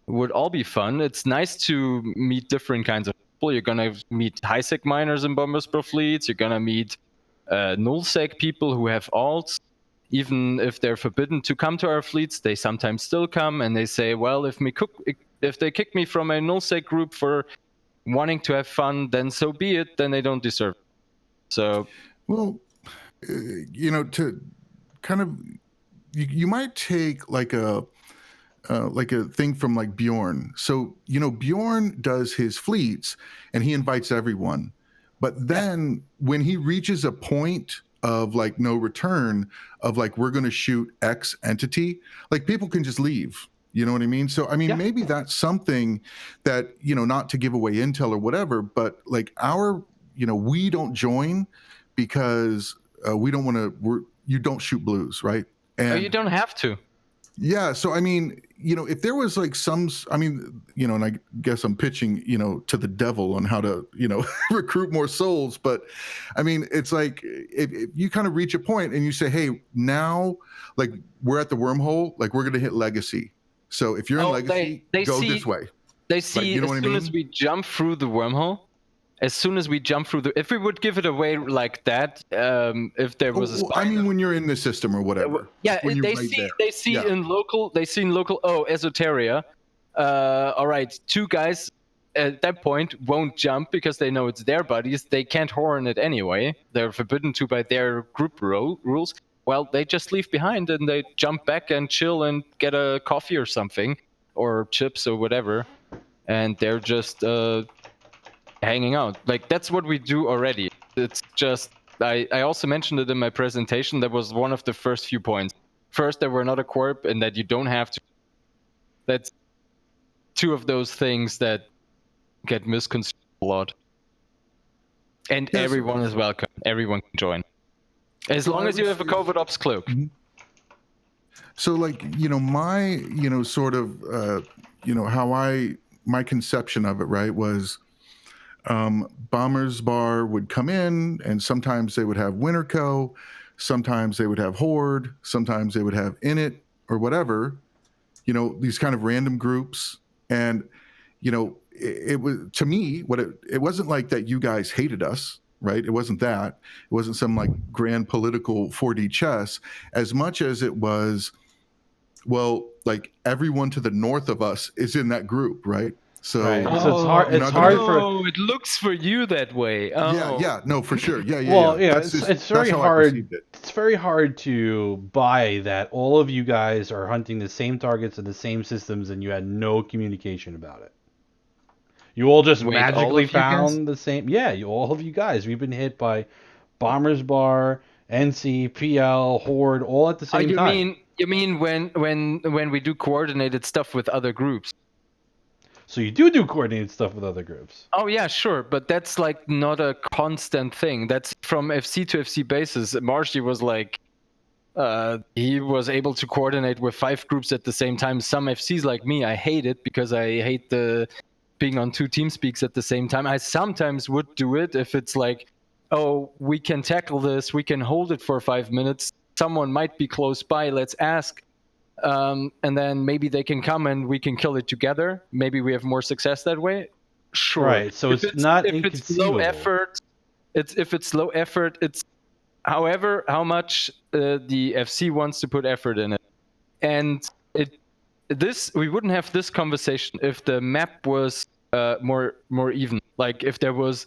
It would all be fun. It's nice to meet different kinds of people. You're gonna meet high-sec miners in bombers per fleets. You're gonna meet null-sec people who have alts. Even if they're forbidden to come to our fleets, they sometimes still come, and they say, well, if they kick me from a nullsec group for wanting to have fun, then so be it, then they don't deserve it. So, well, you know, to kind of, you might take like a thing from like Bjorn. So, you know, Bjorn does his fleets and he invites everyone, but then when he reaches a point of like no return, of like, we're going to shoot X entity, like, people can just leave. You know what I mean? So, I mean, maybe that's something that, you know, not to give away intel or whatever, but like you know, we don't join because we don't want to, you don't shoot blues, right? And you don't have to. Yeah. So, I mean, you know, if there was like I mean, you know, and I guess I'm pitching, you know, to the devil on how to, you know, recruit more souls. But I mean, it's like, if you kind of reach a point and you say, hey, now, like, we're at the wormhole, like, we're going to hit legacy. So if you're in legacy, go this way. They see, like, you know, as soon as we jump through the wormhole, if we would give it away like that, if there was a spider. I mean, when you're in the system or whatever. Yeah, they see in local, Esoteria. All right, 2 guys at that point won't jump because they know it's their buddies. They can't horn it anyway. They're forbidden to by their group rules. Well, they just leave behind and they jump back and chill and get a coffee or something, or chips or whatever, and they're just hanging out. Like, that's what we do already. It's just, I also mentioned it in my presentation. That was one of the first few points. First, that we're not a corp and that you don't have to. That's 2 of those things that get misconstrued a lot. And everyone is welcome. Everyone can join. As long as you have a covert ops cloak. Mm-hmm. So, like, you know, my, you know, sort of, you know, my conception of it, right, was Bombers Bar would come in, and sometimes they would have Winterco, sometimes they would have Horde, sometimes they would have Init or whatever, you know, these kind of random groups. And, you know, it was, to me, it wasn't like that you guys hated us, right? It wasn't that. It wasn't some like grand political 4D chess, as much as it was, well, like, everyone to the north of us is in that group, right? So, right. So it's hard. It's hard for. It looks for you that way. Yeah, no, for sure. Yeah. Well, yeah, it's very hard. It's very hard to buy that all of you guys are hunting the same targets and the same systems, and you had no communication about it. You all just magically found the same. Yeah, all of you guys. We've been hit by Bombers Bar, NC, PL, Horde, all at the same time. You mean when we do coordinated stuff with other groups? So you do coordinated stuff with other groups. Oh yeah, sure, but that's like not a constant thing. That's from FC to FC basis. Marshy was like He was able to coordinate with 5 groups at the same time. Some FCs like me, I hate it because I hate the being on 2 team speaks at the same time. I sometimes would do it if it's like, oh, we can tackle this, we can hold it for 5 minutes, someone might be close by, let's ask. And then maybe they can come and we can kill it together. Maybe we have more success that way. Sure. Right. So it's not if inconceivable. If it's low effort, it's however how much the FC wants to put effort in it. And we wouldn't have this conversation if the map was more even. Like if there was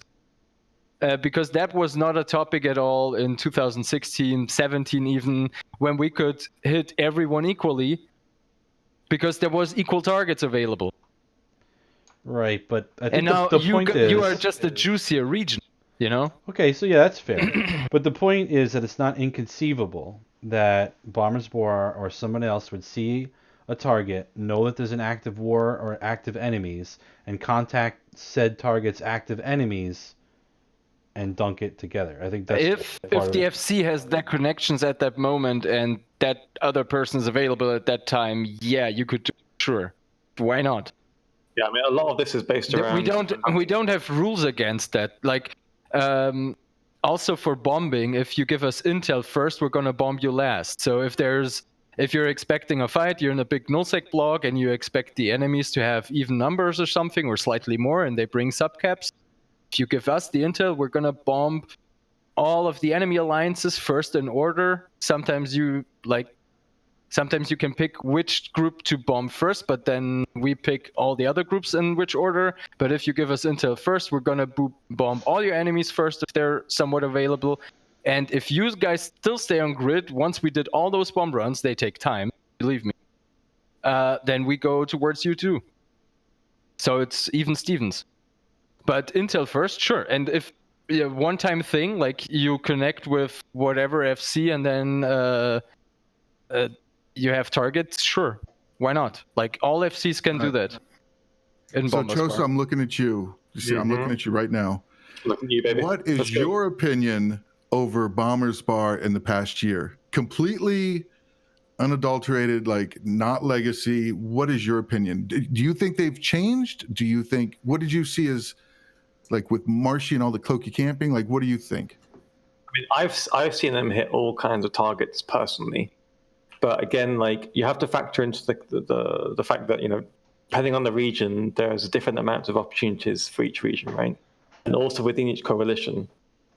because that was not a topic at all in 2016, 17 even, when we could hit everyone equally because there was equal targets available. Right, but I think now the point is... you are just a juicier region, you know? Okay, so yeah, that's fair. But the point is that it's not inconceivable that Bomber's Boar or someone else would see a target, know that there's an active war or active enemies, and contact said target's active enemies and dunk it together. I think that's if the FC has their connections at that moment and that other person is available at that time, yeah, you could do it, sure. Why not? Yeah, I mean, a lot of this is based around... We don't have rules against that. Like, also for bombing, if you give us intel first, we're gonna bomb you last. So if you're expecting a fight, you're in a big nullsec block, and you expect the enemies to have even numbers or something, or slightly more, and they bring subcaps. If you give us the intel, we're gonna bomb all of the enemy alliances first in order. Sometimes you can pick which group to bomb first, but then we pick all the other groups in which order. But if you give us intel first, we're gonna bomb all your enemies first if they're somewhat available. And if you guys still stay on grid, once we did all those bomb runs, they take time, believe me, then we go towards you too. So it's even Stevens. But intel first, sure. And if one-time thing, like you connect with whatever FC and then you have targets, sure. Why not? Like all FCs can do that. So Chossuh, I'm looking at you. See, I'm looking at you right now. Looking at you, baby. What is your opinion over Bomber's Bar in the past year? Completely unadulterated, like not legacy. What is your opinion? Do you think they've changed? What did you see as like with Marshy and all the cloaky camping? Like, what do you think? I mean, I've seen them hit all kinds of targets personally, but again, like you have to factor into the fact that, you know, depending on the region, there's different amounts of opportunities for each region, right? And also within each coalition.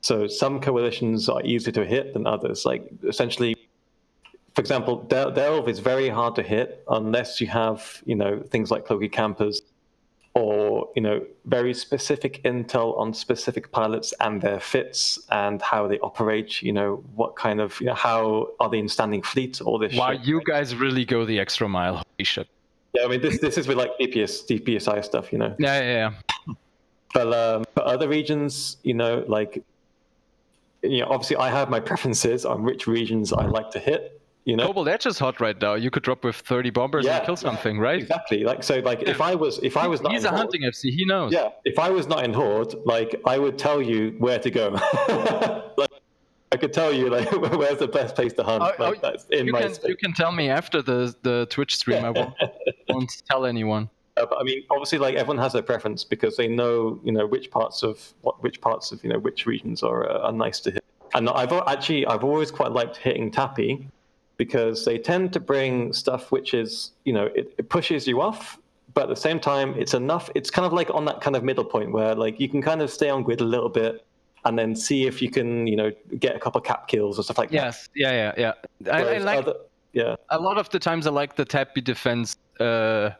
So some coalitions are easier to hit than others. Like essentially, for example, Delve is very hard to hit unless you have, you know, things like cloaky campers, or, you know, very specific intel on specific pilots and their fits and how they operate, you know, what kind of, you know, how are they in standing fleets, all this wow, shit. You guys really go the extra mile. Holy shit. Yeah, I mean, this is with like DPSI stuff, you know. Yeah. But for other regions, you know, like, you know, obviously I have my preferences on which regions I like to hit. You know? Cobalt Edge is hot right now. You could drop with 30 bombers and kill something, right? Exactly. Like so, like if I was not. He's in a Horde, hunting FC. He knows. Yeah. If I was not in Horde, like I would tell you where to go. Like, I could tell you like where's the best place to hunt. That's in my space. You can tell me after the Twitch stream. I won't tell anyone. But I mean, obviously, like everyone has their preference because they know, you know, which parts of you know which regions are nice to hit. And I've always quite liked hitting Tappy, because they tend to bring stuff which is, you know, it pushes you off, but at the same time, it's enough. It's kind of like on that kind of middle point where like you can kind of stay on grid a little bit and then see if you can, you know, get a couple of cap kills or stuff like that. Yes, yeah. I like. A lot of the times I like the Tappy defense better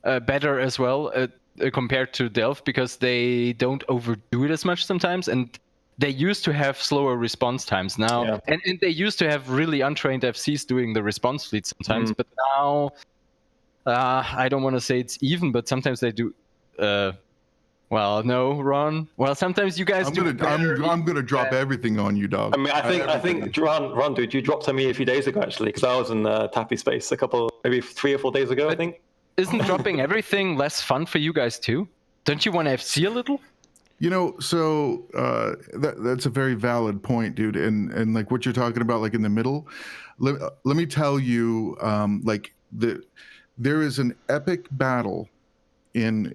as well compared to Delph, because they don't overdo it as much sometimes, and they used to have slower response times now, and they used to have really untrained FCs doing the response fleet sometimes, but now I don't want to say it's even, but sometimes they do. Well, no, Ron. Well, sometimes you guys do. I'm gonna drop everything on you, dog. I mean, I think, Ron, dude, you dropped on me a few days ago actually, because I was in Tappy space maybe 3 or 4 days ago, I think. Isn't dropping everything less fun for you guys too? Don't you want to FC a little? So that's a very valid point, dude. And like what you're talking about, like in the middle, let me tell you, there is an epic battle in,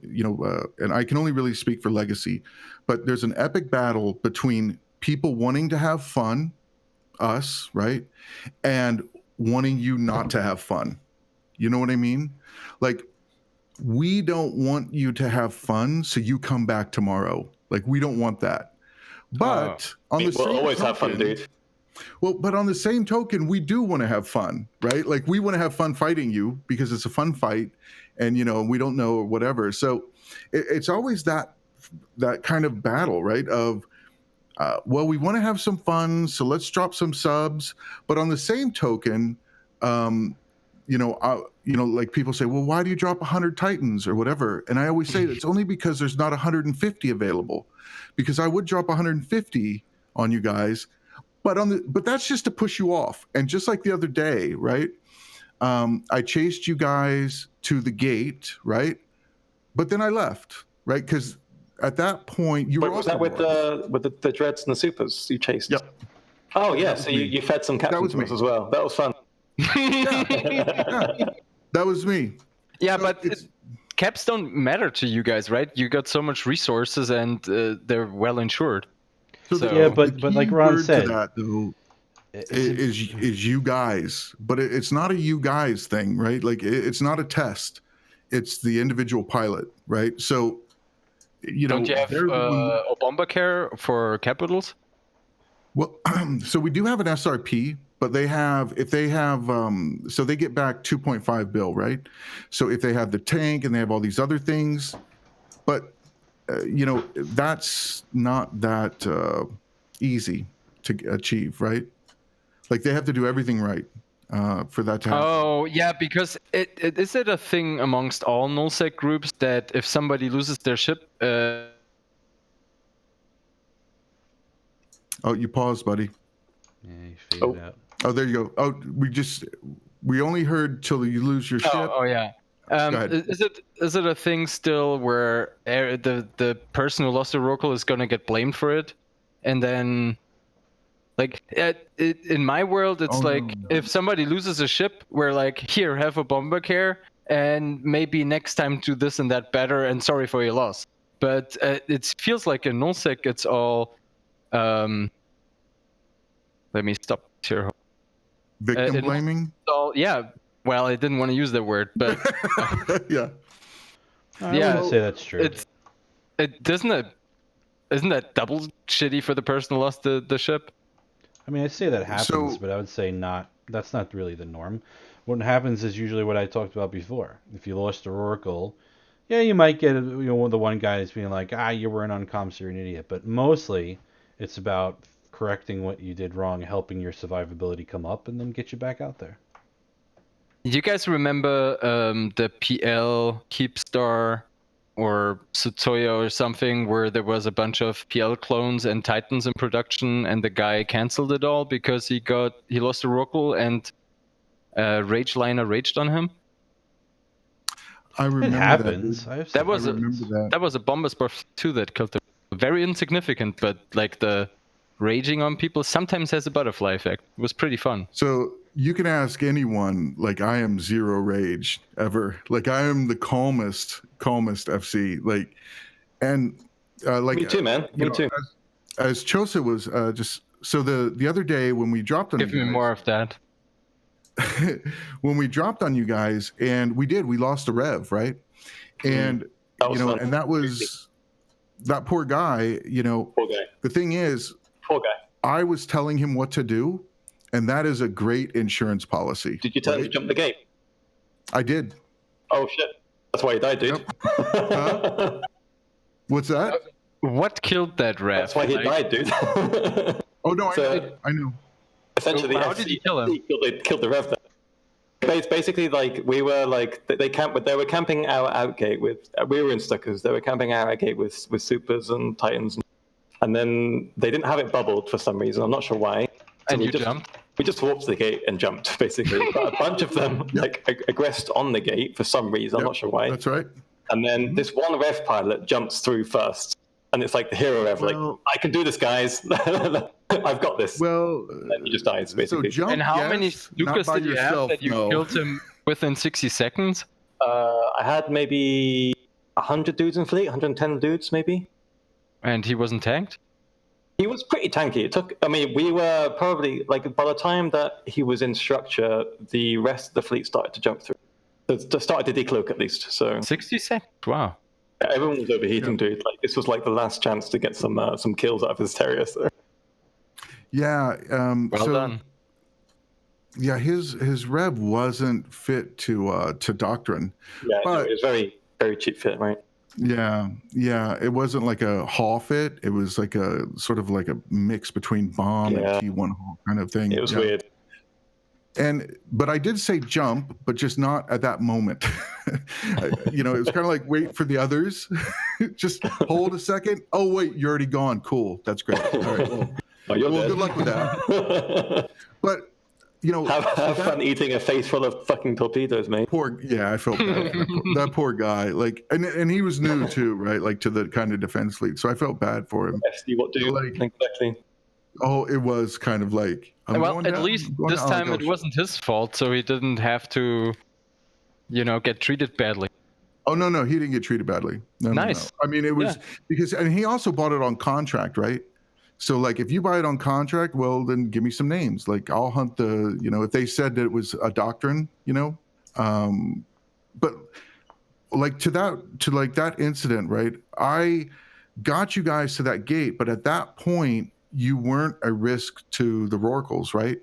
and I can only really speak for Legacy, but there's an epic battle between people wanting to have fun, us, right? And wanting you not to have fun. You know what I mean? Like, we don't want you to have fun, so you come back tomorrow. Like, we don't want that. But we'll always have fun, dude. Well, but on the same token, we do want to have fun, right? Like, we want to have fun fighting you because it's a fun fight, and we don't know or whatever. So it's always that kind of battle, right? Of well, we want to have some fun, so let's drop some subs. But on the same token, like people say, well, why do you drop 100 Titans or whatever? And I always say it's only because there's not 150 available, because I would drop 150 on you guys, but that's just to push you off. And just like the other day, right? I chased you guys to the gate, right? But then I left, right? Because at that point you were. Was that with the dreads and the supers you chased? Yep. Oh yeah, so you fed some captains as well. That was fun. Yeah. That was me. Yeah, so but caps don't matter to you guys, right? You got so much resources and they're well insured. Yeah, but like Ron said, that, though, is you guys, but it's not a you guys thing, right? Like it's not a test. It's the individual pilot, right? So don't you have a bomber care for capitals? Well, so we do have an SRP, but so they get back 2.5 bill, right? So if they have the tank and they have all these other things, but that's not that easy to achieve, right? Like they have to do everything right for that to happen. Oh yeah, because is it a thing amongst all nullsec groups that if somebody loses their ship? Oh, you paused, buddy. Yeah, you figured out. Oh, there you go. Oh, we only heard till you lose your ship. Oh yeah. Is it a thing still where the person who lost the Oracle is gonna get blamed for it, and then like in my world it's if somebody loses a ship, we're like, here, have a bomber care, and maybe next time do this and that better, and sorry for your loss. But it feels like in nullsec it's all. Let me stop here. Victim blaming? Yeah. Well, I didn't want to use that word, but yeah. I wouldn't say that's true. Isn't that double shitty for the person who lost the ship? I mean, I'd say that happens, but I would say that's not really the norm. What happens is usually what I talked about before. If you lost your Oracle, yeah, you might get the one guy that's being like, you weren't on comms, you're an idiot. But mostly, it's about correcting what you did wrong, helping your survivability come up, and then get you back out there. You guys remember the PL Keepstar or Tsutoya or something where there was a bunch of PL clones and Titans in production, and the guy canceled it all because he lost a Oracle and Rageliner raged on him? I remember it happens. That was a bomber buff too that killed him. Very insignificant, but like the raging on people sometimes has a butterfly effect. It was pretty fun. So you can ask anyone, like I am zero rage ever. Like I am the calmest FC. Like, and like me too, man. Me too. As Chossuh was just so the other day when we dropped on give me more of that. When we dropped on you guys, and we lost a rev, right? And fun. And that was that poor guy. Poor guy. The thing is, poor guy. I was telling him what to do, and that is a great insurance policy. Did you tell him to jump the gate? I did. Oh shit! That's why he died, dude. Yep. What's that? What killed that rev? That's why he died, dude. Oh no, I know. Essentially, how did he kill him? He killed the rev. It's basically like we were like they were camping our outgate with we were in Stuckers. They were camping our outgate with supers and Titans, and then they didn't have it bubbled for some reason. I'm not sure why. So and you jumped? We just walked to the gate and jumped, basically. But a bunch of them aggressed on the gate for some reason. I'm not sure why. That's right. And then this one rev pilot jumps through first. and it's like the hero Rev, like, I can do this, guys. I've got this. Well, and he just dies, basically. So jump, And how many yes, not Stukas by did you have yourself, that you no. killed him within 60 seconds? I had maybe 100 dudes in fleet, 110 dudes maybe. And he wasn't tanked? He was pretty tanky. We were probably, like, by the time that he was in structure, the rest of the fleet started to jump through. Started to decloak at least. So 60 seconds? Wow. everyone was overheating, dude. Like, this was like the last chance to get some kills out of his terrier. So. Yeah. Well done. Yeah, his rev wasn't fit to doctrine. Yeah, but it was very, very cheap fit, right? Yeah, it wasn't like a Hall fit. It was like a sort of like a mix between bomb and T1 Hall kind of thing. It was weird. But I did say jump, but just not at that moment. It was kind of like wait for the others. Just hold a second. Oh wait, you're already gone. Cool, that's great. All right. Well, good luck with that. But have fun eating a face full of fucking torpedoes, mate. I felt bad. That poor guy. Like, and he was new too, right? Like to the kind of defense fleet. So I felt bad for him. SD, what do you think exactly? Oh, it was kind of like. At least this time it wasn't his fault, so he didn't have to, get treated badly. Oh no, he didn't get treated badly. Nice. No. I mean, it was because, and he also bought it on contract, right? So, like, if you buy it on contract, well, then give me some names. Like, I'll hunt the, if they said that it was a doctrine, but like to that incident, right? I got you guys to that gate, but at that point, you weren't a risk to the Rorquals, right?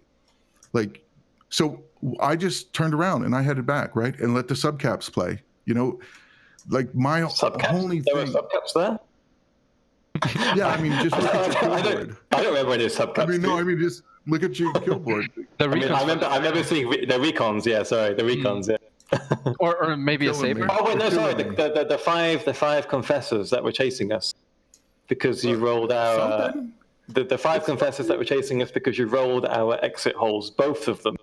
Like, so I just turned around and I headed back, right? And let the subcaps play, like my only thing. There were subcaps there? Yeah, I mean, just look at your kill board. I don't remember any subcaps. Just look at your kill board. I remember seeing the recons. Yeah, sorry, the recons. Yeah. or maybe a saber. Oh wait, no, sorry. The five confessors that were chasing us because you rolled our the five confessors that were chasing us because you rolled our exit holes, both of them.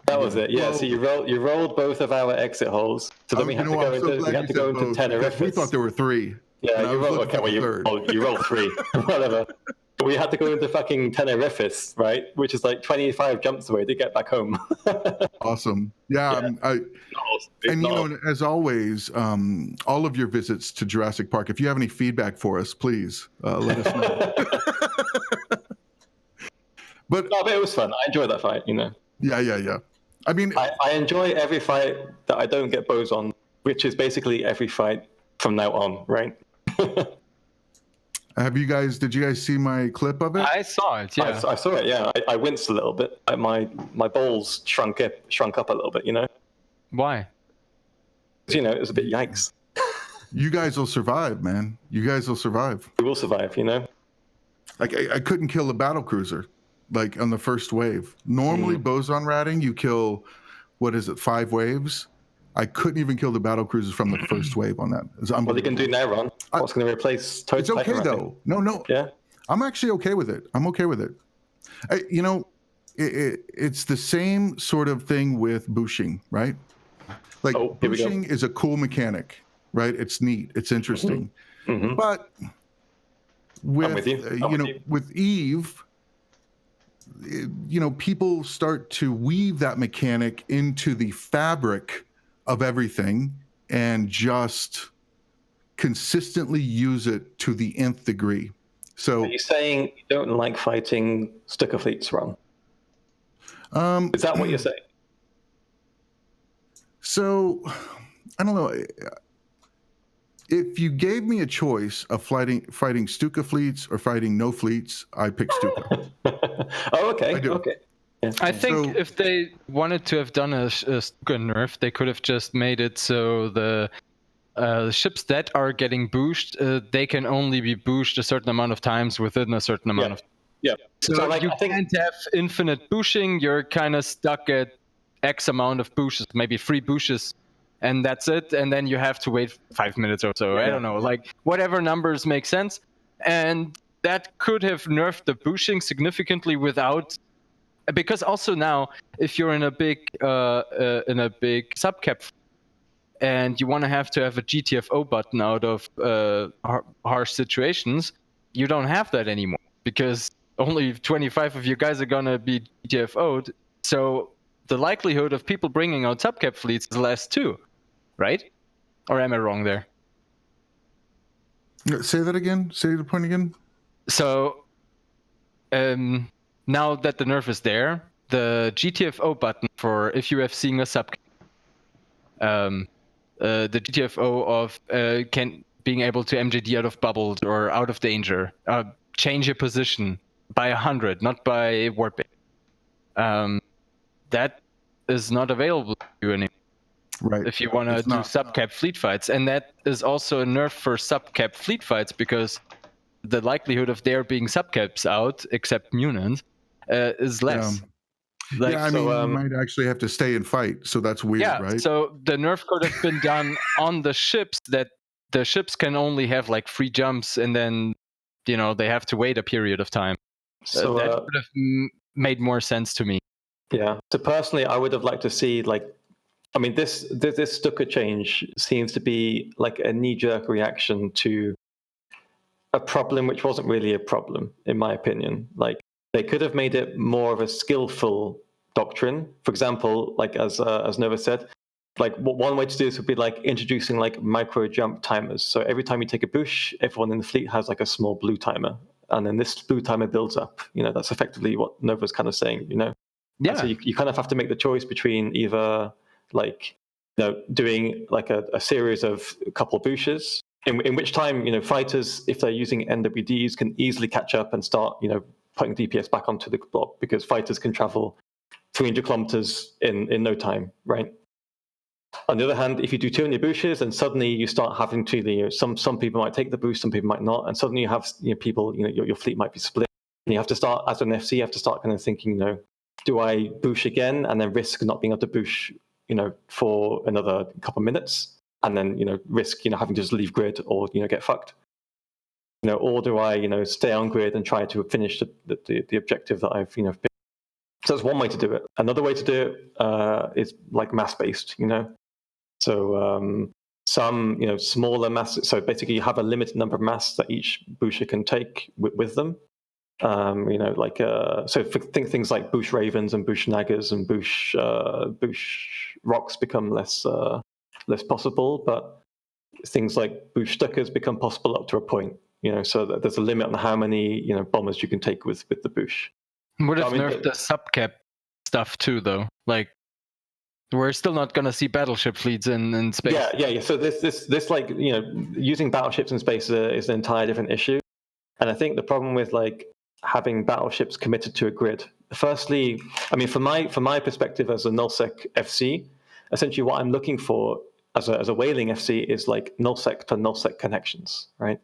That was it. Yeah. So you rolled both of our exit holes. So then we had to go into Tenerife. We thought there were 3. Yeah, you rolled 3, whatever. But we had to go into fucking Tenerife, right? Which is like 25 jumps away to get back home. Awesome. Yeah. As always, all of your visits to Jurassic Park, if you have any feedback for us, please let us know. But it was fun. I enjoyed that fight, Yeah. I mean, I enjoy every fight that I don't get bows on, which is basically every fight from now on, right? Did you guys see my clip of it? I saw it, yeah. I saw it, yeah. I winced a little bit. My balls shrunk up a little bit, Why? It was a bit yikes. You guys will survive, man. You guys will survive. We will survive, Like, I couldn't kill a battle cruiser, like, on the first wave. Normally, boson ratting, you kill, 5 waves? I couldn't even kill the battle cruisers from the first wave on that. What are you going to do now, Ron? What's going to replace It's okay, though. No. Yeah? I'm actually okay with it. I'm okay with it. It's the same sort of thing with bushing, right? Like, bushing is a cool mechanic, right? It's neat. It's interesting. Mm-hmm. But with Eve, people start to weave that mechanic into the fabric of everything and just consistently use it to the nth degree. So, are you saying you don't like fighting sticker fleets, Ron? Is that what you're saying? So, I don't know. If you gave me a choice of fighting Stuka fleets or fighting no fleets, I pick Stuka. Oh, okay. Okay. Yeah. I think if they wanted to have done a Stuka nerf, they could have just made it so the ships that are getting booshed, they can only be booshed a certain amount of times within a certain amount of. Yeah. So like, I think can't have infinite boosting. You're kind of stuck at X amount of booshes, maybe 3 booshes, and that's it. And then you have to wait 5 minutes or so. I don't know, like whatever numbers make sense. And that could have nerfed the boosting significantly without. Because also now, if you're in a big subcap, and you want to have a GTFO button out of harsh situations, you don't have that anymore because only 25 of you guys are gonna be GTFO'd. So the likelihood of people bringing out subcap fleets is less too, right? Or am I wrong there? Say that again. Say the point again. So now that the nerf is there, the GTFO button for if you have seen a subcap, the GTFO of being able to MJD out of bubbles or out of danger, change your position by 100, not by warping. That is not available to you anymore. Right. If you want to do subcap fleet fights, and that is also a nerf for subcap fleet fights because the likelihood of there being subcaps out, except Munins, is less. Like, yeah, I mean, you might actually have to stay and fight, so that's weird, right? So the nerf could have been done on the ships, that the ships can only have like 3 jumps, and then, you know, they have to wait a period of time. So that would have made more sense to me. Yeah. So personally, I would have liked to see, like, I mean, this Stuka change seems to be like a knee-jerk reaction to a problem which wasn't really a problem, in my opinion. Like, they could have made it more of a skillful doctrine. For example, like as Nova said, like one way to do this would be like introducing like micro jump timers. So every time you take a bush, everyone in the fleet has like a small blue timer, and then this blue timer builds up. You know, that's effectively what Nova's kind of saying. You know, yeah. And so you kind of have to make the choice between either like, you know, doing like a series of a couple of bushes, in which time, you know, fighters, if they're using NWDs, can easily catch up and start, you know, putting DPS back onto the block, because fighters can travel 300 kilometers in no time, right? On the other hand, if you do too many bushes, and suddenly you start having to, you know, some people might take the boost, some people might not, and suddenly you have, you know, people, you know, your fleet might be split, and you have to start, as an FC, you have to start kind of thinking, you know, do I boosh again and then risk not being able to boosh, you know, for another couple of minutes, and then, you know, risk, you know, having to just leave grid or, you know, get fucked, you know, or do I, you know, stay on grid and try to finish the objective that I've, you know, picked. So that's one way to do it. Another way to do it is like mass-based, you know. So some, you know, smaller masses. So basically, you have a limited number of masks that each busher can take with them. You know, like so think things like bush ravens and bush naggers and bush rocks become less possible, but things like bush stuckers become possible up to a point. You know, so there's a limit on how many, you know, bombers you can take with the bush. Would have nerfed the subcap stuff too, though. Like, we're still not going to see battleship fleets in space. Yeah. So this like, you know, using battleships in space is an entirely different issue. And I think the problem with like having battleships committed to a grid, firstly, I mean, from my perspective as a nullsec FC, essentially what I'm looking for as a whaling FC is like nullsec to nullsec connections, right?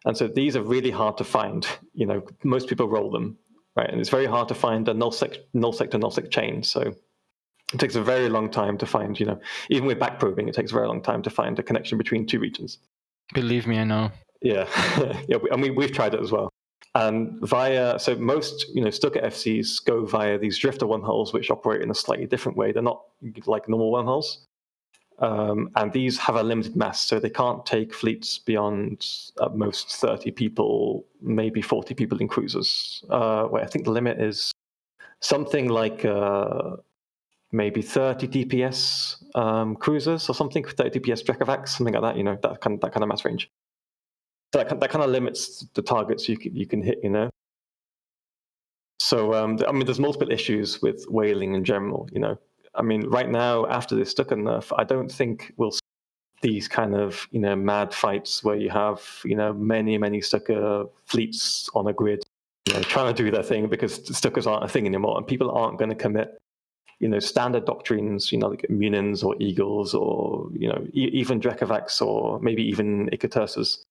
And so these are really hard to find. You know, most people roll them, right? And it's very hard to find a nullsec to nullsec chain. So it takes a very long time to find, you know, even with back probing, it takes a very long time to find a connection between two regions. Believe me, I know. Yeah, yeah. I mean, we've tried it as well. And so most, you know, Stuka FCs go via these drifter wormholes, which operate in a slightly different way. They're not like normal wormholes. And these have a limited mass, so they can't take fleets beyond at most 30 people, maybe 40 people in cruisers. Where I think the limit is something like maybe 30 DPS cruisers or something, 30 DPS Drekavacs, something like that. You know, that kind of mass range. So that kind of limits the targets you can hit. You know. So I mean, there's multiple issues with whaling in general. You know. I mean, right now, after this Stuka nerf, I don't think we'll see these kind of, you know, mad fights where you have, you know, many Stuka fleets on a grid, you know, trying to do their thing, because Stukas aren't a thing anymore, and people aren't going to commit, you know, standard doctrines, you know, like Munins or Eagles or, you know, even Drekavacs or maybe even Ikaturses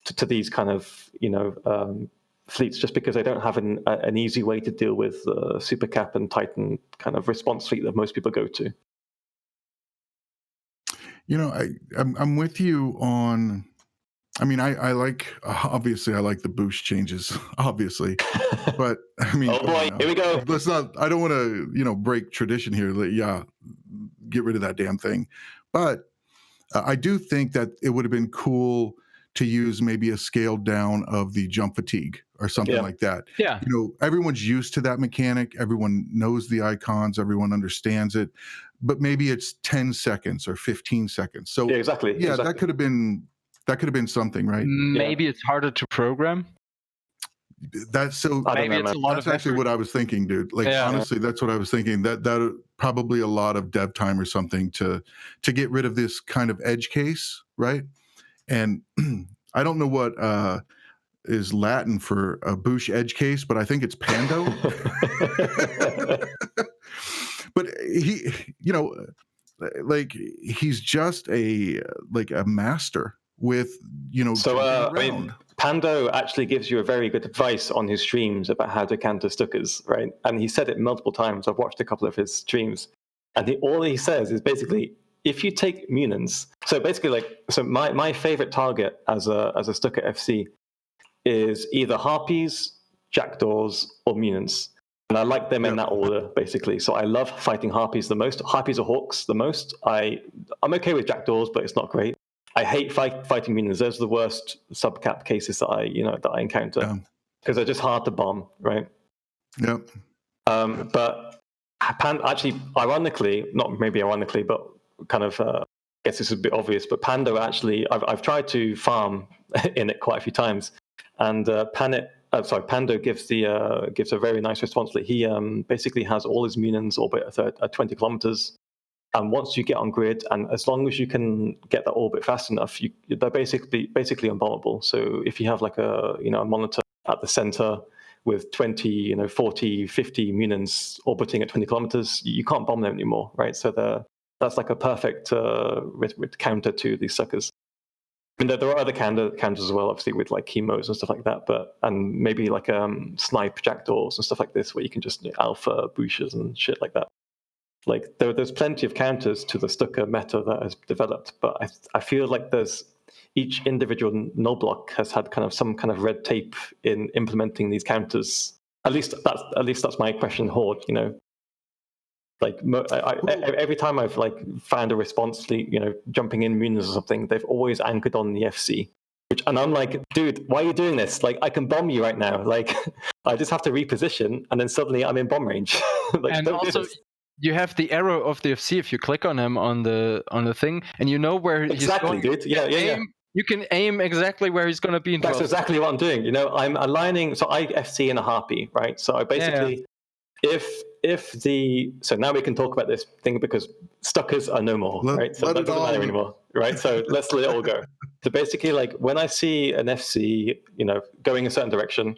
to these kind of, you know, fleets, just because they don't have an easy way to deal with Supercap and Titan kind of response fleet that most people go to. You know, I'm with you on. I mean, I like, obviously I like the boost changes, obviously, but I mean, oh boy, here we go. Let's not. I don't want to, you know, break tradition here. Yeah, get rid of that damn thing. But I do think that it would have been cool to use maybe a scaled down of the jump fatigue or something like that. Yeah. Everyone's used to that mechanic. Everyone knows the icons. Everyone understands it. But maybe it's 10 seconds or 15 seconds. So exactly. that could have been something, right? Maybe it's harder to program. That's so. Maybe it's a lot of That's actually what I was thinking, dude. Honestly, that's what I was thinking. That probably a lot of dev time or something to get rid of this kind of edge case, right? And I don't know what is Latin for a Boosh edge case, but I think it's Pando. But he, he's just a master with, So Pando actually gives you a very good advice on his streams about how to counter Stuckers, right? And he said it multiple times. I've watched a couple of his streams, and all he says is basically, if you take Munins, so basically my favorite target as a Stucker FC is either Harpies, Jackdaws, or Munins. And I like them in that order, basically. So I love fighting Harpies the most. Harpies or Hawks the most. I'm okay with Jackdaws, but it's not great. I hate fighting Munins. Those are the worst subcap cases that I encounter because they're just hard to bomb, right? Yep. But actually, ironically, not maybe ironically, but kind of, I guess this is a bit obvious, but Pando actually, I've tried to farm in it quite a few times, and Pando gives a very nice response. That he basically has all his Munins orbit at 20 kilometers. And once you get on grid, and as long as you can get that orbit fast enough, they're basically unbombable. So if you have like a monitor at the center with 20, 40, 50 Munins orbiting at 20 kilometers, you can't bomb them anymore, right? So that's like a perfect counter to these suckers. I mean, there are other counters as well, obviously, with like chemos and stuff like that, and maybe like snipe jackdaws and stuff like this, where you can just alpha booshes and shit like that. Like there's plenty of counters to the Stucker meta that has developed, but I feel like each individual null block has had some kind of red tape in implementing these counters. At least that's my impression. Horde, like every time I've found a response, jumping in Munins or something, they've always anchored on the FC. And I'm like, dude, why are you doing this? Like, I can bomb you right now. Like, I just have to reposition, and then suddenly I'm in bomb range. And also, you have the arrow of the FC if you click on him on the thing, and you know where he's going. Dude. Yeah. You can aim exactly where he's going to be. That's exactly what I'm doing. I'm aligning. So I FC in a Harpy, right? So I basically, so now we can talk about this thing because Stuckers are no more, right? So that doesn't matter anymore, right? So let's let it all go. So basically, when I see an FC, going a certain direction,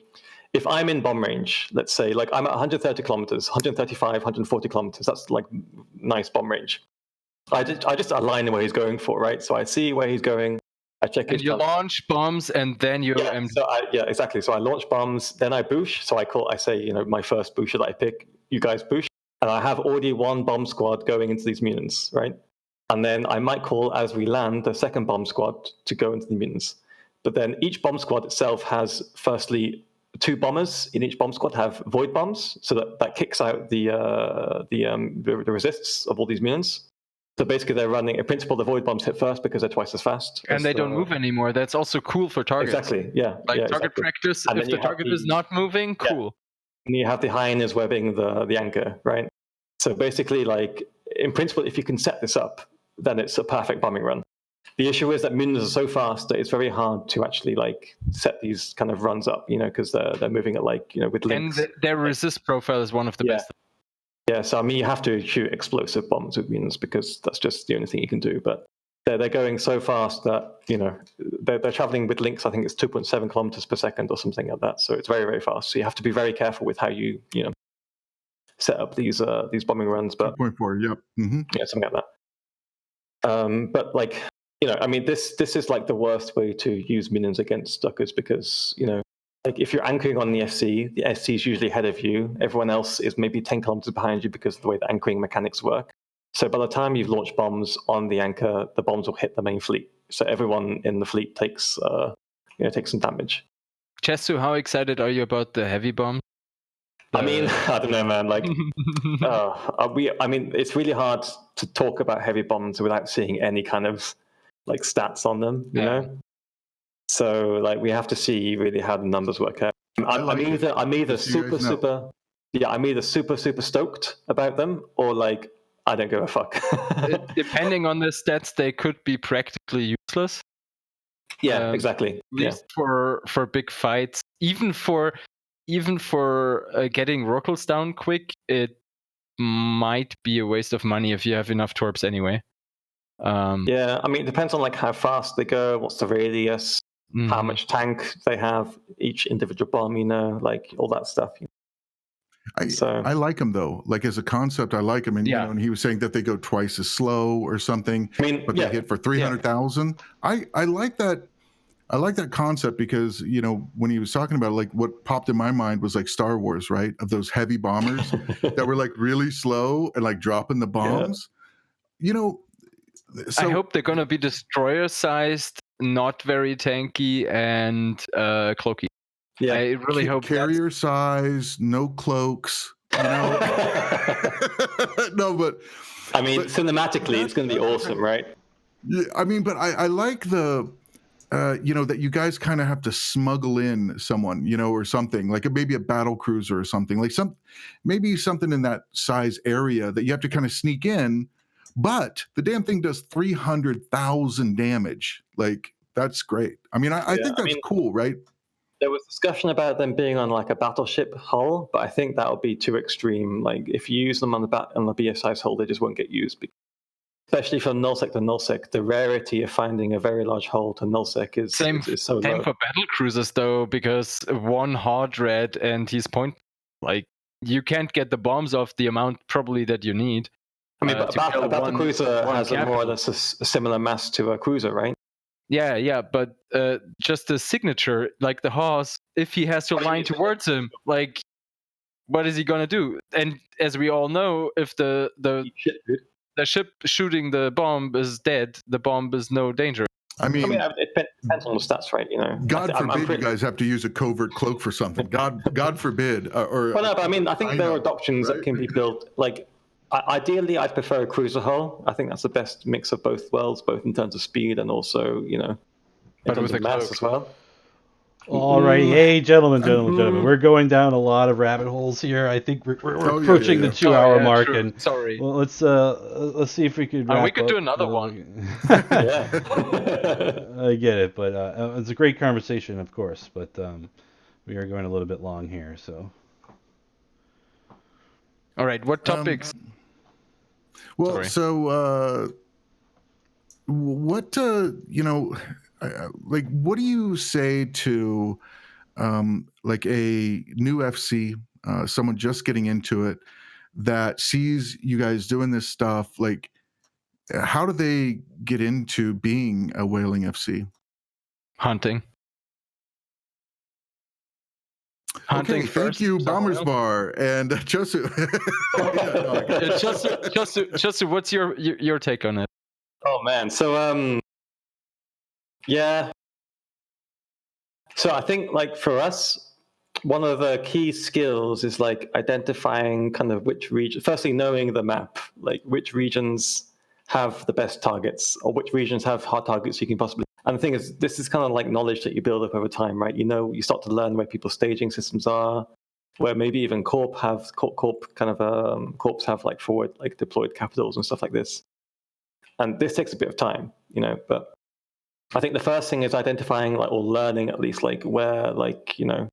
if I'm in bomb range, let's say, I'm at 130 kilometers, 135, 140 kilometers, that's nice bomb range. I just align where he's going for, right? So I see where he's going. I check his. And you launch bombs, and then you. Exactly. So I launch bombs, then I boosh. So I say, my first boosher that I pick, you guys boosh, and I have already one bomb squad going into these Munins, right? And then I might call, as we land, the second bomb squad to go into the Munins. But then each bomb squad itself has, firstly, 2 bombers in each bomb squad have void bombs, so that kicks out the resists of all these Munins. So basically, they're running. In principle, the void bombs hit first because they're twice as fast. And they don't move anymore. That's also cool for targets. Exactly. Yeah. Target practice. And if the target is not moving, cool. And you have the hyenas webbing the anchor, right? So basically, in principle, if you can set this up, then it's a perfect bombing run. The issue is that Munins are so fast that it's very hard to actually set these kind of runs up, because they're moving at with links. And their resist profile is one of the best. Yeah, so you have to shoot explosive bombs with Munins because that's just the only thing you can do. But they're going so fast that they're traveling with links. I think it's 2.7 kilometers per second or something like that. So it's very, very fast. So you have to be very careful with how you set up these bombing runs. But 2.4, yep. Mm-hmm. Yeah, something like that. But this is the worst way to use Munins against Stuckers because if you're anchoring on the FC is usually ahead of you. Everyone else is maybe 10 kilometers behind you because of the way the anchoring mechanics work. So by the time you've launched bombs on the anchor, the bombs will hit the main fleet. So everyone in the fleet takes some damage. Chossuh, how excited are you about the heavy bomb? I don't know, man. It's really hard to talk about heavy bombs without seeing any kind of like stats on them, you know. So like we have to see really how the numbers work out. I'm either super stoked about them, or like I don't give a fuck. Depending on the stats, they could be practically useless. Yeah, exactly. At least for big fights, even for getting Rockles down quick, it might be a waste of money if you have enough torps anyway. Yeah, I mean, it depends on like how fast they go, what's the radius, how much tank they have, each individual bomb, you know, like all that stuff. I like them though. Like as a concept, I like them. And you know, and he was saying that they go twice as slow or something. I mean, but they hit for 300,000. I like that. I like that concept because, you know, when he was talking about it, like what popped in my mind was like Star Wars, right? Of those heavy bombers that were like really slow and like dropping the bombs. You know, so I hope they're gonna be destroyer sized, not very tanky, and cloaky. Yeah, I really hope carrier size, no cloaks. You know, no, but I mean, cinematically, it's going to be awesome, right? Yeah, I mean, but I like the, you know, that you guys kind of have to smuggle in someone, you know, or something like maybe a battle cruiser or something like maybe something in that size area that you have to kind of sneak in. But the damn thing does 300,000 damage. Like that's great. I mean, I think that's cool, right? There was discussion about them being on like a battleship hull, but I think that would be too extreme. Like if you use them on the BSI's hull, they just won't get used. Especially from nullsec to nullsec, the rarity of finding a very large hull to nullsec is so low. Same for battle cruisers though, because one hard red and he's like you can't get the bombs off the amount probably that you need. I mean, but a battle cruiser has more or less a similar mass to a cruiser, right? Yeah, but just the signature, like the horse, if he has to line towards him, like, what is he gonna do? And as we all know, if the ship shooting the bomb is dead, the bomb is no danger. I mean, it depends on the stats, right? You know, God forbid you guys have to use a covert cloak for something. God forbid. Well, no, but I mean, I think there are doctrines that can be built. Like, ideally, I'd prefer a cruiser hull. I think that's the best mix of both worlds, both in terms of speed and also, you know, in terms of mass as well. Alrighty, hey, gentlemen, we're going down a lot of rabbit holes here. I think we're approaching the 2-hour mark, and well, let's see if we could. We could do another one. Yeah, I get it, but it's a great conversation, of course. But we are going a little bit long here, so. All right, what topics? Well, so what you know, like, what do you say to like a new FC, someone just getting into it, that sees you guys doing this stuff? Like, how do they get into being a whaling FC? Hunting. Okay, thank you, Bombers Bar and Chossuh. Chossuh, what's your take on it? Oh man, so yeah. So I think like for us, one of the key skills is like identifying kind of which region. Firstly, knowing the map, like which regions have the best targets, or which regions have hard targets you can possibly. And the thing is, this is kind of like knowledge that you build up over time, right? You know, you start to learn where people's staging systems are, where maybe even corps have like forward, like deployed capitals and stuff like this. And this takes a bit of time, you know, but I think the first thing is identifying like, or learning at least, like where, like, you know,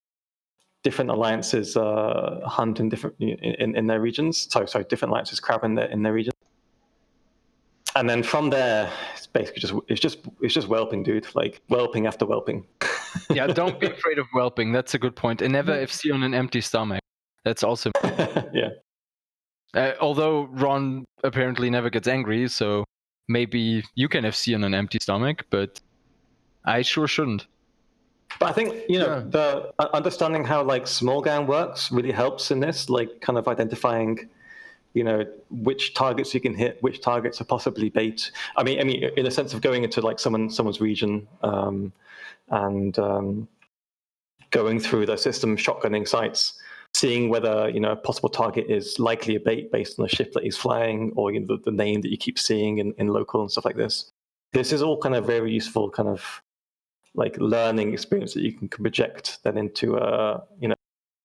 different alliances hunt in different in their regions. Sorry, different alliances crab in their regions. And then from there, it's basically just whelping, dude. Like whelping after whelping. Yeah, don't be afraid of whelping. That's a good point. And never FC on an empty stomach. That's also yeah. Although Ron apparently never gets angry, so maybe you can FC on an empty stomach, but I sure shouldn't. But I think, you know, the understanding how like small gang works really helps in this, like kind of identifying, you know, which targets you can hit, which targets are possibly bait. I mean, in a sense of going into like someone's region and going through the system, shotgunning sites, seeing whether, you know, a possible target is likely a bait based on the ship that he's flying, or, you know, the name that you keep seeing in local and stuff like this. this is all kind of very useful, kind of like learning experience that you can project then into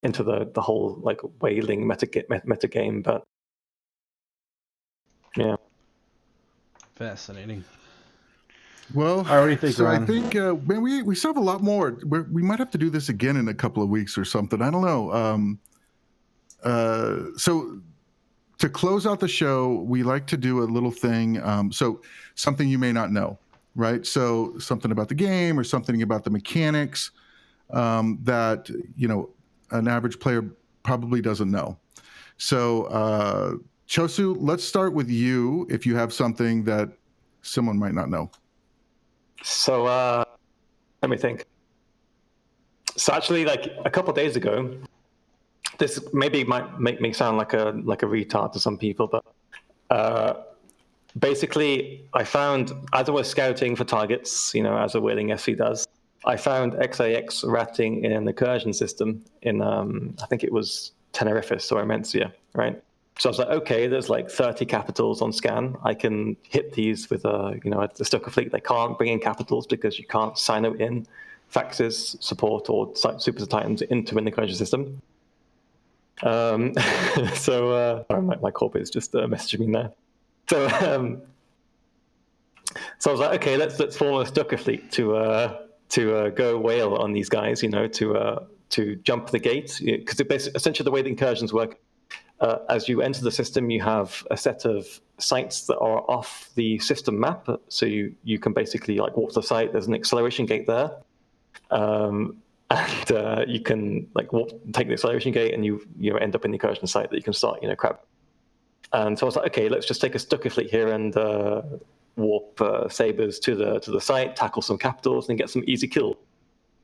into the whole like whaling meta game. But yeah, fascinating. Well, I already think, so Ron. I think man, we still have a lot more. We might have to do this again in a couple of weeks or something. I don't know. So to close out the show, we like to do a little thing. So something you may not know, right? So something about the game or something about the mechanics that an average player probably doesn't know. So Chossuh, let's start with you. If you have something that someone might not know. So let me think. So actually, like a couple of days ago, this maybe might make me sound like a retard to some people, but basically, I found, as I was scouting for targets, as a whaling SC does, I found XIX ratting in an incursion system in I think it was Tenerife or Imencia, right? So I was like, okay, there's like 30 capitals on scan. I can hit these with a Stuka fleet. They can't bring in capitals because you can't sign them in faxes, support, or super titans into an incursion system. So my corporate is just messaging me now. So I was like, okay, let's form a Stuka fleet to go whale on these guys, to jump the gate, because essentially the way the incursions work. As you enter the system, you have a set of sites that are off the system map. So you can basically like walk to the site. There's an acceleration gate there, and you can like take the acceleration gate, and you end up in the incursion site that you can start crab. And so I was like, okay, let's just take a Stuka fleet here and warp sabers to the site, tackle some capitals, and get some easy kill.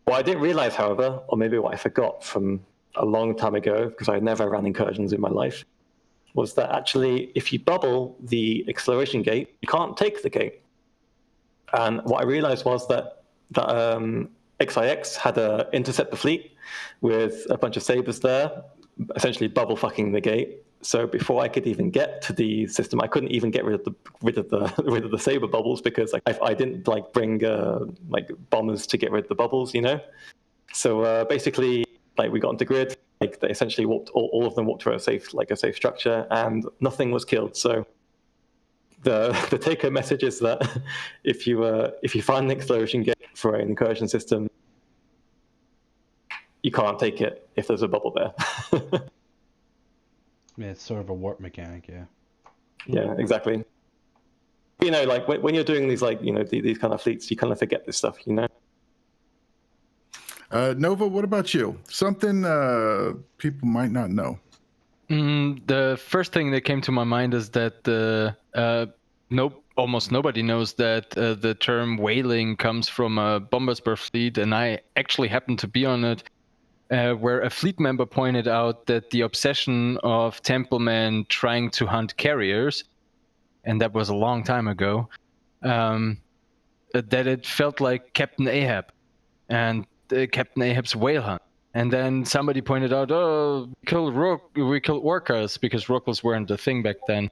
What I didn't realize, however, or maybe what I forgot from a long time ago, because I never ran incursions in my life, was that actually if you bubble the acceleration gate, you can't take the gate. And what I realized was that XIX had an interceptor fleet with a bunch of sabers there, essentially bubble fucking the gate. So before I could even get to the system, I couldn't even get rid of the saber bubbles because I didn't like bring like bombers to get rid of the bubbles, So basically, like we got into grid, like they essentially walked all of them walked to a safe structure, and nothing was killed. So the take-home message is that if you find an acceleration gate for an incursion system, you can't take it if there's a bubble there. Yeah, it's sort of a warp mechanic, yeah. Yeah, exactly. Like when you're doing these these kind of fleets, you kind of forget this stuff, Nova, what about you? Something people might not know. The first thing that came to my mind is that almost nobody knows that the term whaling comes from a bomberspur fleet, and I actually happened to be on it, where a fleet member pointed out that the obsession of Templemen trying to hunt carriers, and that was a long time ago, that it felt like Captain Ahab and Captain Ahab's whale hunt. And then somebody pointed out, oh, we killed orcas, because orcas weren't a thing back then,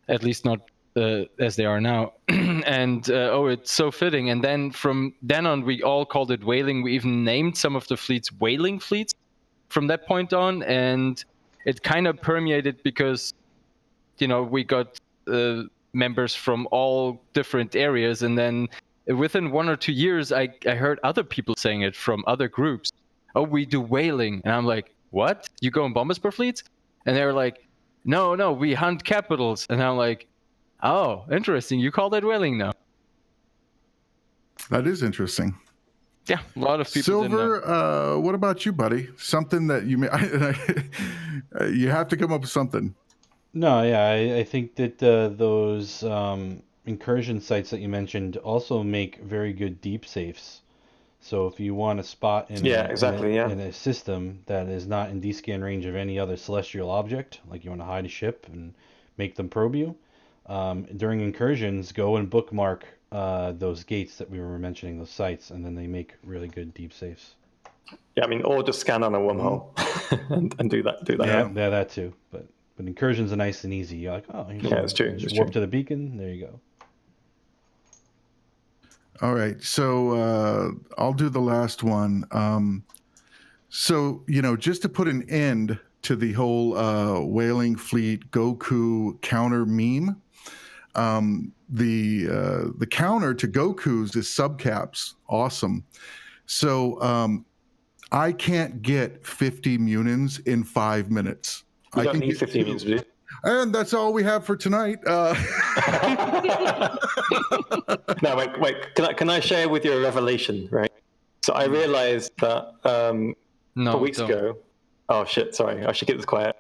at least not as they are now. And it's so fitting. And then from then on, we all called it whaling. We even named some of the fleets whaling fleets from that point on. And it kind of permeated because, we got members from all different areas. And then within 1 or 2 years, I heard other people saying it from other groups. Oh, we do whaling. And I'm like, what? You go in bomberspur fleets? And they're like, no, we hunt capitals. And I'm like, oh, interesting. You call that whaling now? That is interesting. Yeah, a lot of people Silver, what about you, buddy? Something that you you have to come up with something. No, yeah, I think that those incursion sites that you mentioned also make very good deep safes. So if you want a spot in a system that is not in D-scan range of any other celestial object, like you want to hide a ship and make them probe you, during incursions, go and bookmark those gates that we were mentioning, those sites, and then they make really good deep safes. Yeah, I mean, or just scan on a wormhole and do that. Yeah, that too. But incursions are nice and easy. You're like, oh, it's true. Just warp to the beacon. There you go. All right, so I'll do the last one. So, just to put an end to the whole Whaling Fleet Goku counter meme, the counter to Goku's is subcaps. Awesome. So I can't get 50 Munins in 5 minutes. You don't need 50 Munins, do you? And that's all we have for tonight. No, wait. Can I share with you a revelation, right? So I realized that weeks ago. Oh shit! Sorry, I should keep this quiet.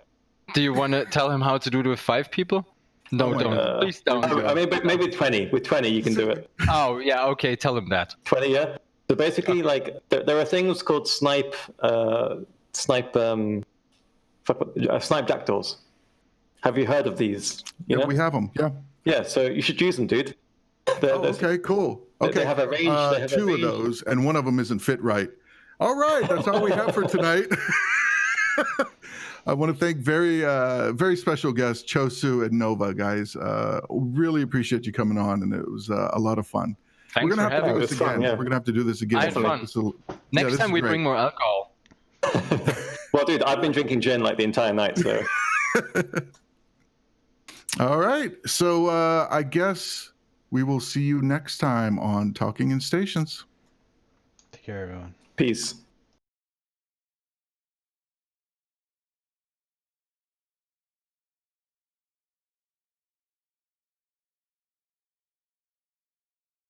Do you want to tell him how to do it with 5 people? No, don't. Please don't. I mean, maybe 20. With 20, you can do it. Oh yeah, okay. Tell him that. 20, yeah. So basically, like there are things called snipe dactyls. Have you heard of these? Yeah, we have them. Yeah. Yeah, so you should use them, dude. Okay, cool. Okay, they have a range. Two of those, and one of them isn't fit right. All right, that's all we have for tonight. I want to thank very special guests Chossuh and Nova, guys. Really appreciate you coming on, and it was a lot of fun. Thanks We're gonna for have to having do us. this again. Fun, yeah. We're gonna have to do this again. I had fun. Next time we bring more alcohol. Well, dude, I've been drinking gin like the entire night, so. All right, so I guess we will see you next time on Talking in Stations. Take care, everyone. Peace.